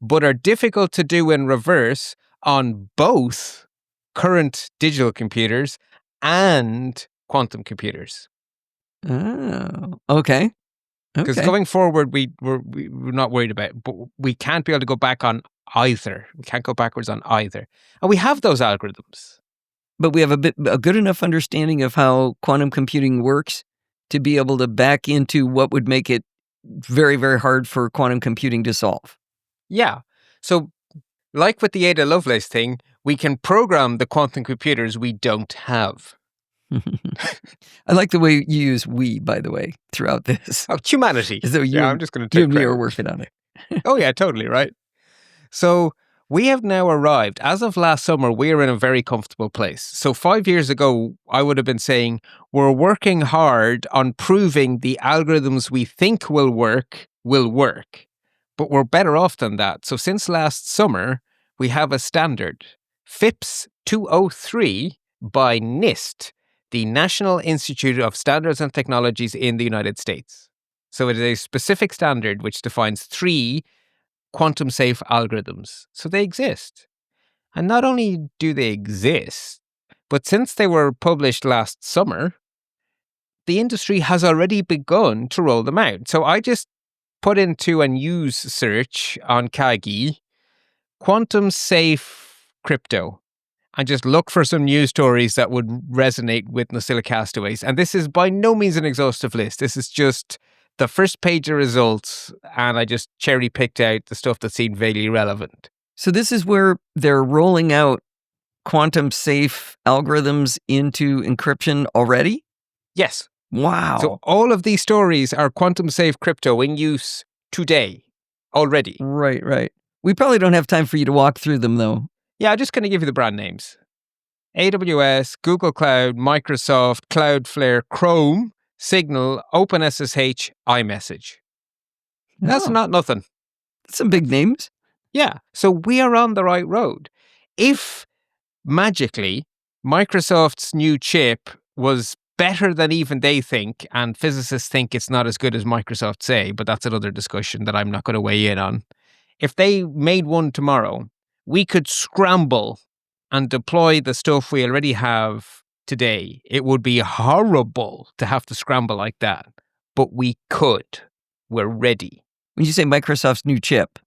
S6: but are difficult to do in reverse on both current digital computers and quantum computers.
S1: Oh, okay.
S6: Because going forward, we're not worried about it, but we can't be able to go back on either. We can't go backwards on either. And we have those algorithms.
S1: but we have a good enough understanding of how quantum computing works to be able to back into what would make it very, very hard for quantum computing to solve.
S6: Yeah. So, like with the Ada Lovelace thing, we can program the quantum computers we don't have.
S1: I like the way you use "we," by the way, throughout this.
S6: Oh, humanity.
S1: As though
S6: I'm just going to
S1: you
S6: take
S1: and me
S6: credit.
S1: are working on it.
S6: Oh, yeah, totally, right? So we have now arrived. As of last summer, we are in a very comfortable place. So 5 years ago, I would have been saying, we're working hard on proving the algorithms we think will work. But we're better off than that. So since last summer, we have a standard, FIPS 203 by NIST, the National Institute of Standards and Technologies in the United States. So it is a specific standard which defines 3 quantum-safe algorithms. So they exist. And not only do they exist, but since they were published last summer, the industry has already begun to roll them out. So I just put into a news search on Kagi, quantum-safe crypto, and just look for some news stories that would resonate with NosillaCastaways. And this is by no means an exhaustive list. This is just the first page of results, and I just cherry-picked out the stuff that seemed vaguely relevant.
S1: So this is where they're rolling out quantum-safe algorithms into encryption already?
S6: Yes.
S1: Wow.
S6: So all of these stories are quantum-safe crypto in use today already.
S1: Right. We probably don't have time for you to walk through them, though.
S6: Yeah, I'm just going to give you the brand names. AWS, Google Cloud, Microsoft, Cloudflare, Chrome, Signal, OpenSSH, iMessage. That's not nothing.
S1: That's some big names.
S6: Yeah, so we are on the right road. If magically Microsoft's new chip was better than even they think, and physicists think it's not as good as Microsoft say, but that's another discussion that I'm not going to weigh in on. If they made one tomorrow, we could scramble and deploy the stuff we already have today. It would be horrible to have to scramble like that, but we could. We're ready.
S1: When you say Microsoft's new chip,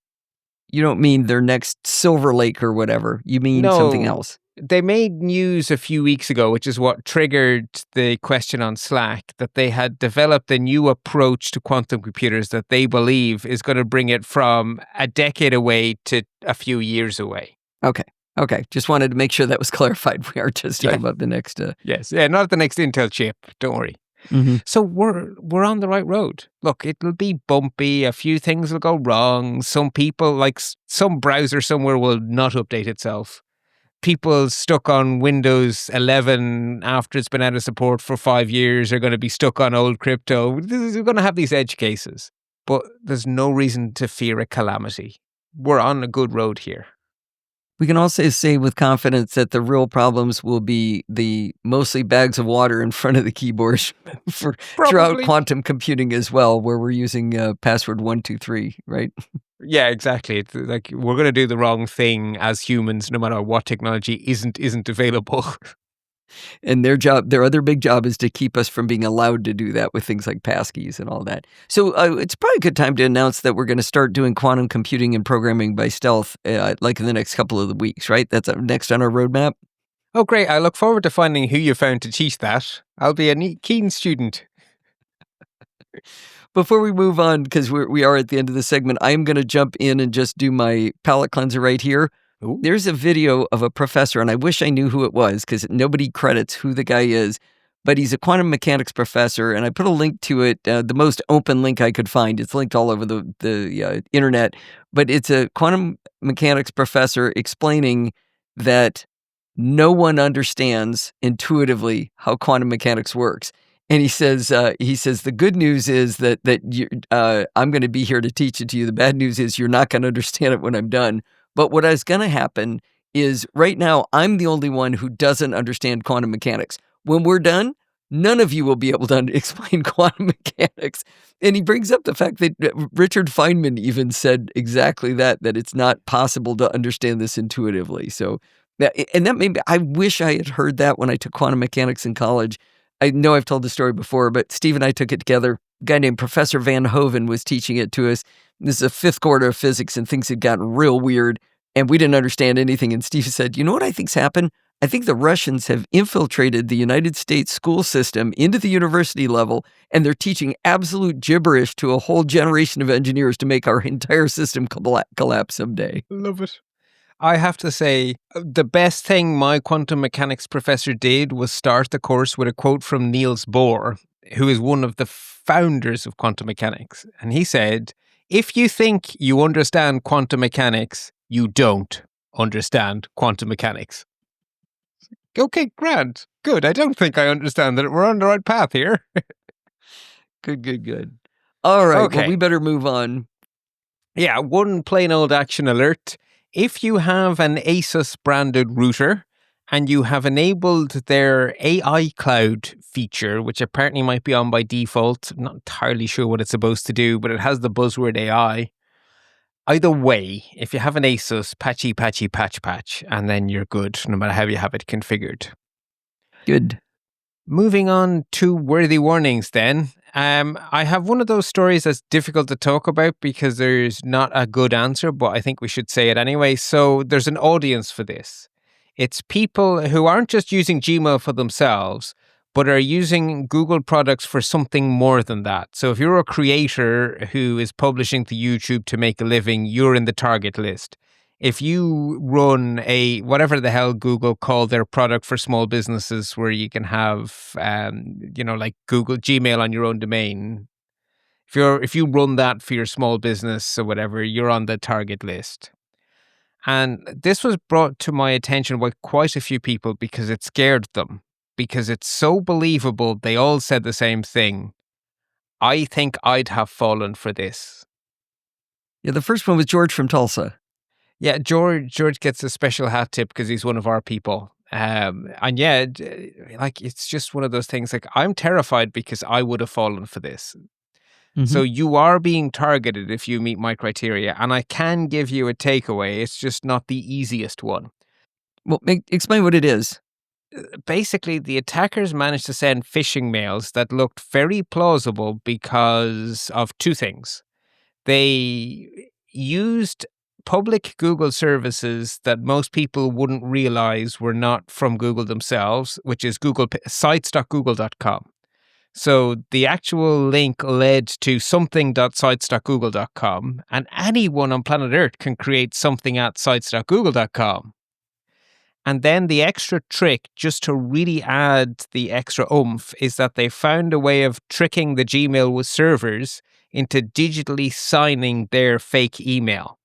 S1: you don't mean their next Silver Lake or whatever. You mean something else.
S6: They made news a few weeks ago, which is what triggered the question on Slack, that they had developed a new approach to quantum computers that they believe is going to bring it from a decade away to a few years away.
S1: Okay. Just wanted to make sure that was clarified. We are just talking about the next...
S6: Yes. Yeah, not the next Intel chip. Don't worry.
S1: Mm-hmm.
S6: So we're on the right road. Look, it'll be bumpy. A few things will go wrong. Some people, like some browser somewhere, will not update itself. People stuck on Windows 11 after it's been out of support for 5 years are going to be stuck on old crypto. We're going to have these edge cases. But there's no reason to fear a calamity. We're on a good road here.
S1: We can also say with confidence that the real problems will be the mostly bags of water in front of the keyboard throughout quantum computing as well, where we're using password 123, right?
S6: Yeah, exactly. It's like we're going to do the wrong thing as humans, no matter what technology isn't available.
S1: And their other big job is to keep us from being allowed to do that with things like passkeys and all that. So it's probably a good time to announce that we're going to start doing quantum computing and programming by stealth, like in the next couple of weeks, right? That's next on our roadmap.
S6: Oh, great. I look forward to finding who you found to teach that. I'll be a keen student.
S1: Before we move on, because we are at the end of the segment, I am going to jump in and just do my palate cleanser right here.
S6: Ooh.
S1: There's a video of a professor, and I wish I knew who it was because nobody credits who the guy is, but he's a quantum mechanics professor, and I put a link to it, the most open link I could find. It's linked all over the internet, but it's a quantum mechanics professor explaining that no one understands intuitively how quantum mechanics works. And he says, the good news is that I'm going to be here to teach it to you. The bad news is you're not going to understand it when I'm done. But what is going to happen is right now, I'm the only one who doesn't understand quantum mechanics. When we're done, none of you will be able to explain quantum mechanics. And he brings up the fact that Richard Feynman even said exactly that it's not possible to understand this intuitively. So, that made me, I wish I had heard that when I took quantum mechanics in college. I know I've told the story before, but Steve and I took it together. A guy named Professor Van Hoven was teaching it to us. This is a fifth quarter of physics, and things had gotten real weird, and we didn't understand anything. And Steve said, you know what I think's happened? I think the Russians have infiltrated the United States school system into the university level, and they're teaching absolute gibberish to a whole generation of engineers to make our entire system collapse someday.
S6: Love it. I have to say, the best thing my quantum mechanics professor did was start the course with a quote from Niels Bohr, who is one of the founders of quantum mechanics. And he said, if you think you understand quantum mechanics, you don't understand quantum mechanics. Okay, grand. Good. I don't think I understand that we're on the right path here.
S1: Good. All right,
S6: Okay.
S1: well, we better move on.
S6: Yeah, one plain old action alert. If you have an Asus branded router and you have enabled their AI cloud feature, which apparently might be on by default, I'm not entirely sure what it's supposed to do, but it has the buzzword AI. Either way, if you have an Asus, patch, and then you're good, no matter how you have it configured.
S1: Good.
S6: Moving on to worthy warnings then. I have one of those stories that's difficult to talk about because there's not a good answer, but I think we should say it anyway. So there's an audience for this. It's people who aren't just using Gmail for themselves, but are using Google products for something more than that. So if you're a creator who is publishing to YouTube to make a living, you're in the target list. If you run a whatever the hell Google call their product for small businesses where you can have, like Google Gmail on your own domain, if you run that for your small business or whatever, you're on the target list. And this was brought to my attention by quite a few people because it scared them, because it's so believable. They all said the same thing. I think I'd have fallen for this.
S1: Yeah, the first one was George from Tulsa.
S6: Yeah, George gets a special hat tip because he's one of our people. And yeah, it's just one of those things. Like, I'm terrified because I would have fallen for this.
S1: Mm-hmm.
S6: So you are being targeted if you meet my criteria, and I can give you a takeaway. It's just not the easiest one.
S1: Well, explain what it is.
S6: Basically, the attackers managed to send phishing mails that looked very plausible because of two things. They used public Google services that most people wouldn't realize were not from Google themselves, which is sites.google.com. So the actual link led to something.sites.google.com, and anyone on planet Earth can create something at sites.google.com. And then the extra trick, just to really add the extra oomph, is that they found a way of tricking the Gmail servers into digitally signing their fake email.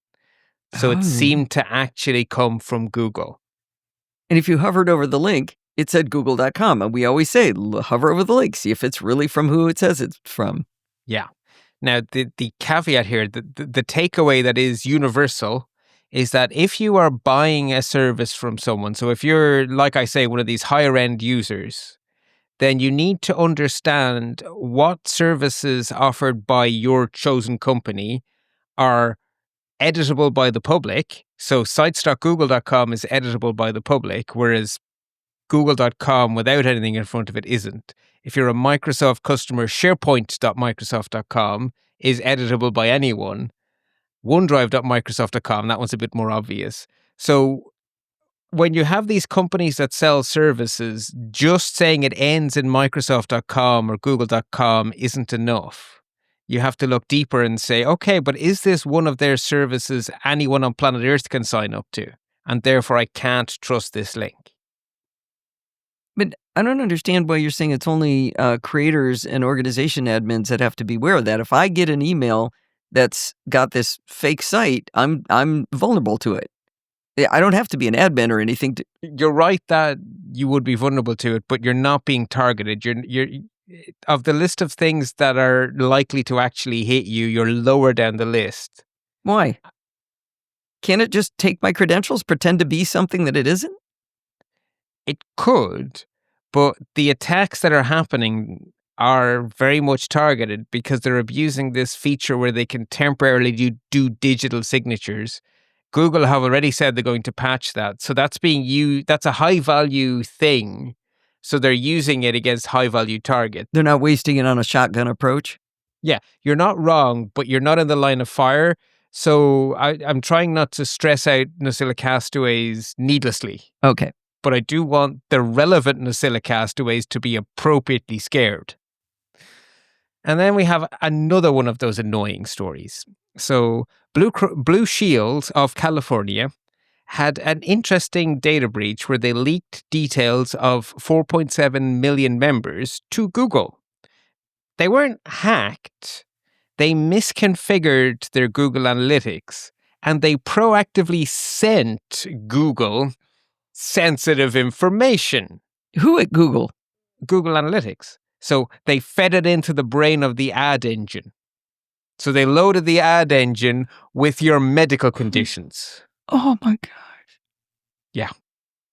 S6: So it seemed to actually come from Google.
S1: And if you hovered over the link, it said google.com. And we always say, hover over the link, see if it's really from who it says it's from.
S6: Yeah. Now, the caveat here, the takeaway that is universal is that if you are buying a service from someone, so if you're, like I say, one of these higher end users, then you need to understand what services offered by your chosen company are editable by the public. So sites.google.com is editable by the public, whereas google.com without anything in front of it isn't. If you're a Microsoft customer, sharepoint.microsoft.com is editable by anyone. OneDrive.microsoft.com, that one's a bit more obvious. So when you have these companies that sell services, just saying it ends in Microsoft.com or Google.com isn't enough. You have to look deeper and say, okay, but is this one of their services anyone on planet Earth can sign up to? And therefore, I can't trust this link.
S1: But I don't understand why you're saying it's only creators and organization admins that have to be aware of that. If I get an email that's got this fake site, I'm vulnerable to it. I don't have to be an admin or anything.
S6: You're right that you would be vulnerable to it, but you're not being targeted. You're of the list of things that are likely to actually hit you, you're lower down the list.
S1: Why? Can't it just take my credentials, pretend to be something that it isn't?
S6: It could, but the attacks that are happening are very much targeted because they're abusing this feature where they can temporarily do digital signatures. Google have already said they're going to patch that. So that's being used. That's a high value thing. So they're using it against high value targets.
S1: They're not wasting it on a shotgun approach.
S6: Yeah, you're not wrong, but you're not in the line of fire. So I'm trying not to stress out NosillaCast ways needlessly.
S1: Okay.
S6: but I do want the relevant NosillaCastaways to be appropriately scared. And then we have another one of those annoying stories. So Blue Shield of California had an interesting data breach where they leaked details of 4.7 million members to Google. They weren't hacked. They misconfigured their Google Analytics, and they proactively sent Google sensitive information.
S1: Who at Google?
S6: Google Analytics. So they fed it into the brain of the ad engine. So they loaded the ad engine with your medical conditions.
S1: Oh my gosh.
S6: Yeah.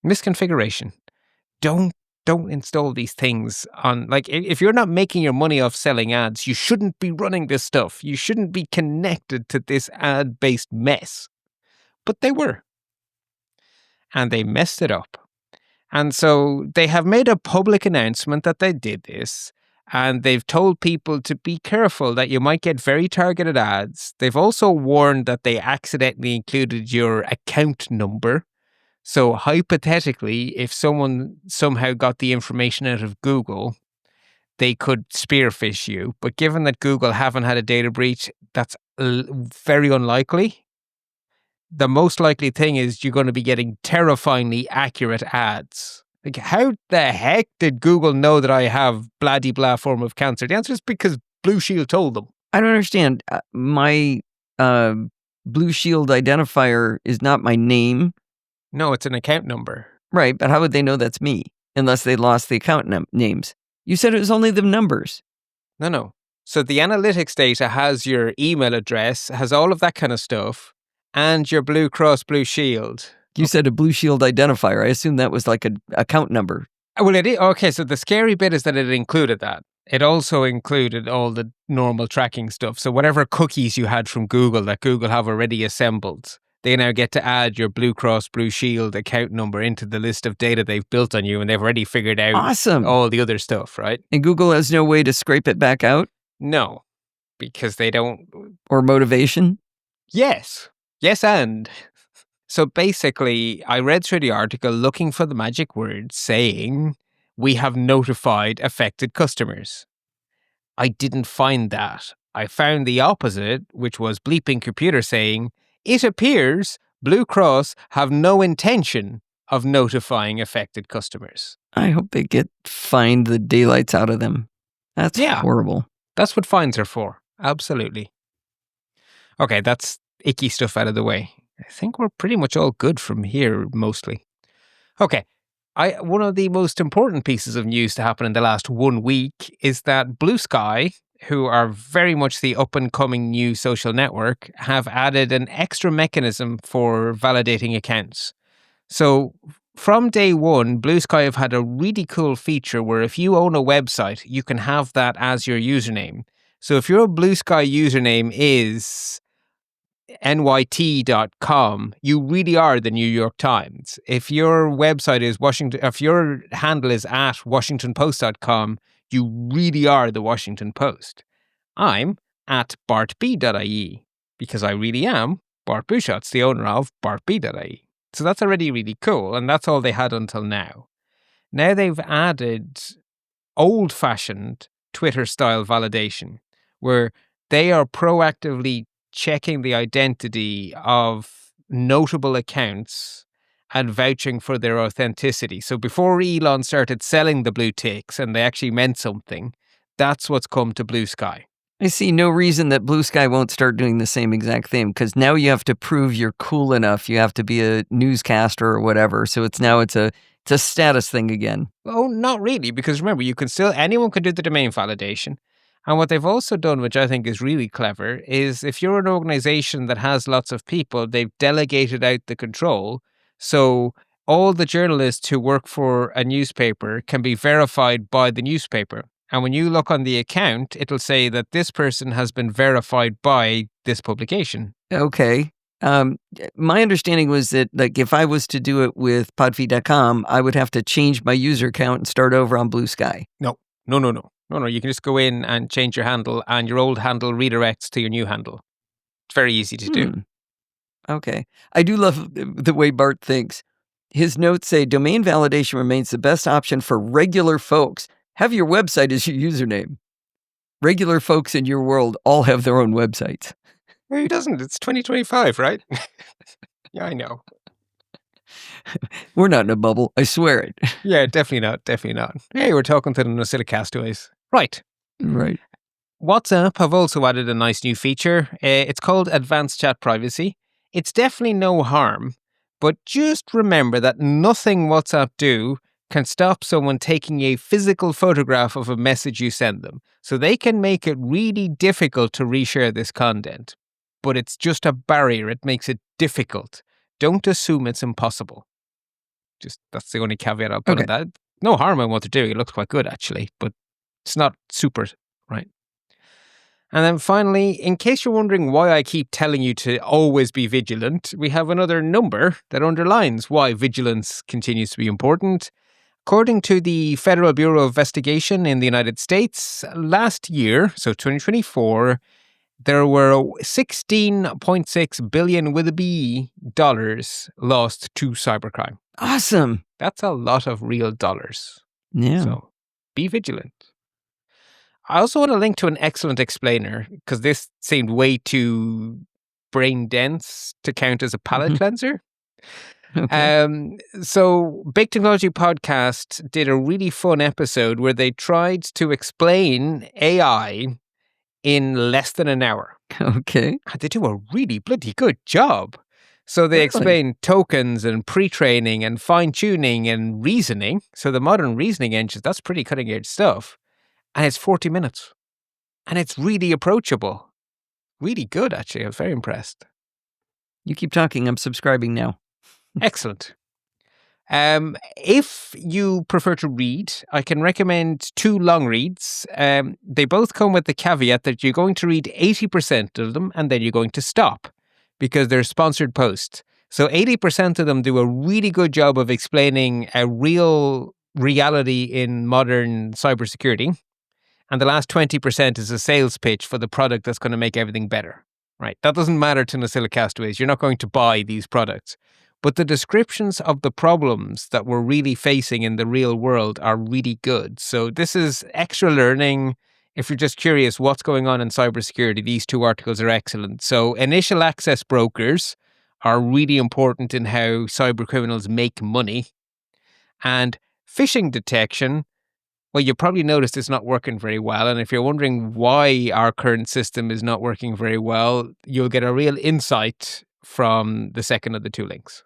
S6: Misconfiguration. Don't install these things on, like, if you're not making your money off selling ads, you shouldn't be running this stuff. You shouldn't be connected to this ad-based mess. But they were. And they messed it up. And so they have made a public announcement that they did this. And they've told people to be careful that you might get very targeted ads. They've also warned that they accidentally included your account number. So hypothetically, if someone somehow got the information out of Google, they could spearfish you. But given that Google haven't had a data breach, that's very unlikely. The most likely thing is you're going to be getting terrifyingly accurate ads. Like, how the heck did Google know that I have blah-de-blah form of cancer? The answer is because Blue Shield told them.
S1: I don't understand. My Blue Shield identifier is not my name.
S6: No, it's an account number.
S1: Right, but how would they know that's me unless they lost the account names? You said it was only the numbers.
S6: No. So the analytics data has your email address, has all of that kind of stuff, and your Blue Cross Blue Shield.
S1: You said a Blue Shield identifier. I assume that was like an account number.
S6: Well, it is. Okay, so the scary bit is that it included that. It also included all the normal tracking stuff. So whatever cookies you had from Google that Google have already assembled, they now get to add your Blue Cross Blue Shield account number into the list of data they've built on you, and they've already figured out all the other stuff, right?
S1: And Google has no way to scrape it back out?
S6: No, because they don't.
S1: Or motivation?
S6: Yes, and. So basically, I read through the article looking for the magic word saying, we have notified affected customers. I didn't find that. I found the opposite, which was Bleeping Computer saying, it appears Blue Cross have no intention of notifying affected customers.
S1: I hope they get fined the daylights out of them. That's horrible.
S6: That's what fines are for. Absolutely. Okay, that's icky stuff out of the way. I think we're pretty much all good from here, mostly. Okay, one of the most important pieces of news to happen in the last 1 week is that Blue Sky, who are very much the up-and-coming new social network, have added an extra mechanism for validating accounts. So from day one, Blue Sky have had a really cool feature where if you own a website, you can have that as your username. So if your Blue Sky username is nyt.com, you really are the New York Times. If your website is if your handle is at washingtonpost.com, you really are the Washington Post. I'm at bartb.ie because I really am Bart Bouchats, the owner of bartb.ie. So that's already really cool, and that's all they had until now. Now they've added old-fashioned Twitter-style validation, where they are proactively checking the identity of notable accounts and vouching for their authenticity. So before Elon started selling the blue ticks and they actually meant something, that's what's come to Blue Sky.
S1: I see no reason that Blue Sky won't start doing the same exact thing, because now you have to prove you're cool enough. You have to be a newscaster or whatever. So it's a status thing again.
S6: Oh, not really, because remember, anyone can do the domain validation. And what they've also done, which I think is really clever, is if you're an organization that has lots of people, they've delegated out the control. So all the journalists who work for a newspaper can be verified by the newspaper. And when you look on the account, it'll say that this person has been verified by this publication.
S1: Okay. My understanding was that, like, if I was to do it with podfeed.com, I would have to change my user account and start over on Blue Sky.
S6: No. You can just go in and change your handle, and your old handle redirects to your new handle. It's very easy to do.
S1: Okay. I do love the way Bart thinks. His notes say domain validation remains the best option for regular folks. Have your website as your username. Regular folks in your world all have their own websites.
S6: No, he doesn't. It's 2025, right? Yeah, I know.
S1: We're not in a bubble. I swear it.
S6: Yeah, definitely not. Definitely not. Hey, we're talking to the NosillaCast. Right.
S1: Right.
S6: WhatsApp have also added a nice new feature. It's called Advanced Chat Privacy. It's definitely no harm, but just remember that nothing WhatsApp do can stop someone taking a physical photograph of a message you send them. So they can make it really difficult to reshare this content. But it's just a barrier. It makes it difficult. Don't assume it's impossible. Just that's the only caveat I'll put on that. No harm in what they're doing. It looks quite good, actually, but it's not super, right? And then finally, in case you're wondering why I keep telling you to always be vigilant, we have another number that underlines why vigilance continues to be important. According to the Federal Bureau of Investigation in the United States, last year, so 2024, there were $16.6 billion with a B dollars lost to cybercrime.
S1: Awesome.
S6: That's a lot of real dollars.
S1: Yeah.
S6: So be vigilant. I also want to link to an excellent explainer because this seemed way too brain dense to count as a palate cleanser.
S1: Okay.
S6: So Big Technology Podcast did a really fun episode where they tried to explain AI in less than an hour.
S1: Okay.
S6: And they do a really bloody good job. So they explain tokens and pre-training and fine-tuning and reasoning. So the modern reasoning engines, that's pretty cutting-edge stuff. And it's 40 minutes. And it's really approachable. Really good, actually. I was very impressed.
S1: You keep talking. I'm subscribing now.
S6: Excellent. If you prefer to read, I can recommend two long reads. They both come with the caveat that you're going to read 80% of them and then you're going to stop because they're sponsored posts. So 80% of them do a really good job of explaining a real reality in modern cybersecurity. And the last 20% is a sales pitch for the product that's going to make everything better. Right? That doesn't matter to NosillaCastaways. You're not going to buy these products. But the descriptions of the problems that we're really facing in the real world are really good. So this is extra learning. If you're just curious what's going on in cybersecurity, these two articles are excellent. So initial access brokers are really important in how cyber criminals make money. And phishing detection, well, you probably noticed it's not working very well. And if you're wondering why our current system is not working very well, you'll get a real insight from the second of the two links.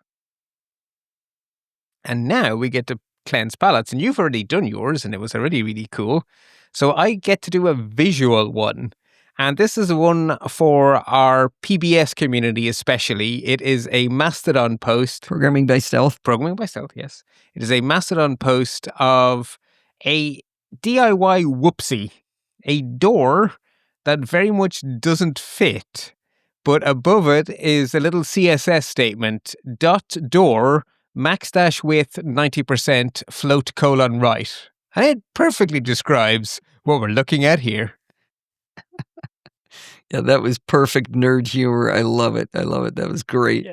S6: And now we get to cleanse palettes. And you've already done yours, and it was already really cool. So I get to do a visual one. And this is one for our PBS community especially. It is a Mastodon post.
S1: Programming by Stealth.
S6: Programming by Stealth, yes. It is a Mastodon post of a DIY whoopsie. A door that very much doesn't fit. But above it is a little CSS statement. .door max dash width 90% float : right. And it perfectly describes what we're looking at here.
S1: Yeah, that was perfect nerd humor. I love it. I love it. That was great.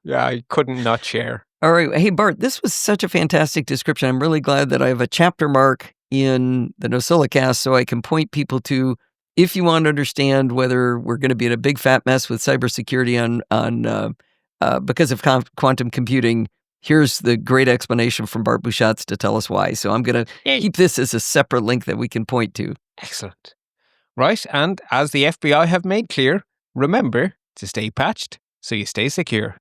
S6: Yeah, I couldn't not share.
S1: All right. Hey, Bart, this was such a fantastic description. I'm really glad that I have a chapter mark in the NosillaCast so I can point people to, if you want to understand whether we're going to be in a big fat mess with cybersecurity because of quantum computing, here's the great explanation from Bart Bouchats to tell us why. So I'm going to keep this as a separate link that we can point to.
S6: Excellent. Right, and as the FBI have made clear, remember to stay patched so you stay secure.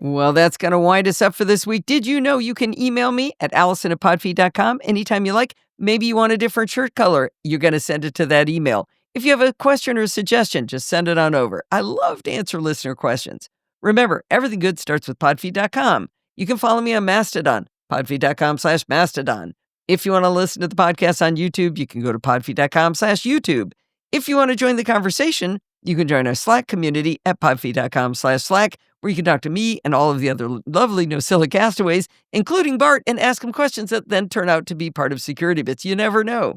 S1: Well, that's going to wind us up for this week. Did you know you can email me at allison@podfeed.com anytime you like? Maybe you want a different shirt color. You're going to send it to that email. If you have a question or a suggestion, just send it on over. I love to answer listener questions. Remember, everything good starts with podfeed.com. You can follow me on Mastodon, podfeed.com/Mastodon. If you want to listen to the podcast on YouTube, you can go to podfeed.com/YouTube. If you want to join the conversation, you can join our Slack community at podfeed.com/Slack, where you can talk to me and all of the other lovely NosillaCastaways, including Bart, and ask him questions that then turn out to be part of Security Bits. You never know.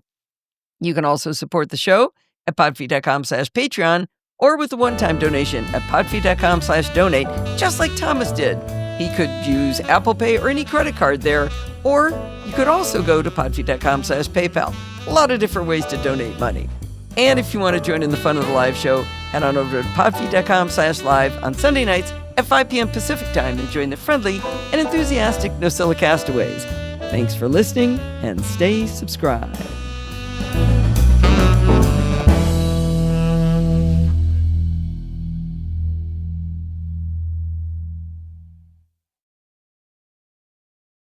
S1: You can also support the show at podfeed.com/Patreon, or with a one-time donation at podfeet.com/donate, just like Thomas did. He could use Apple Pay or any credit card there, or you could also go to podfeet.com/PayPal. A lot of different ways to donate money. And if you want to join in the fun of the live show, head on over to podfeet.com/live on Sunday nights at 5 p.m. Pacific Time and join the friendly and enthusiastic NosillaCastaways. Thanks for listening and stay subscribed.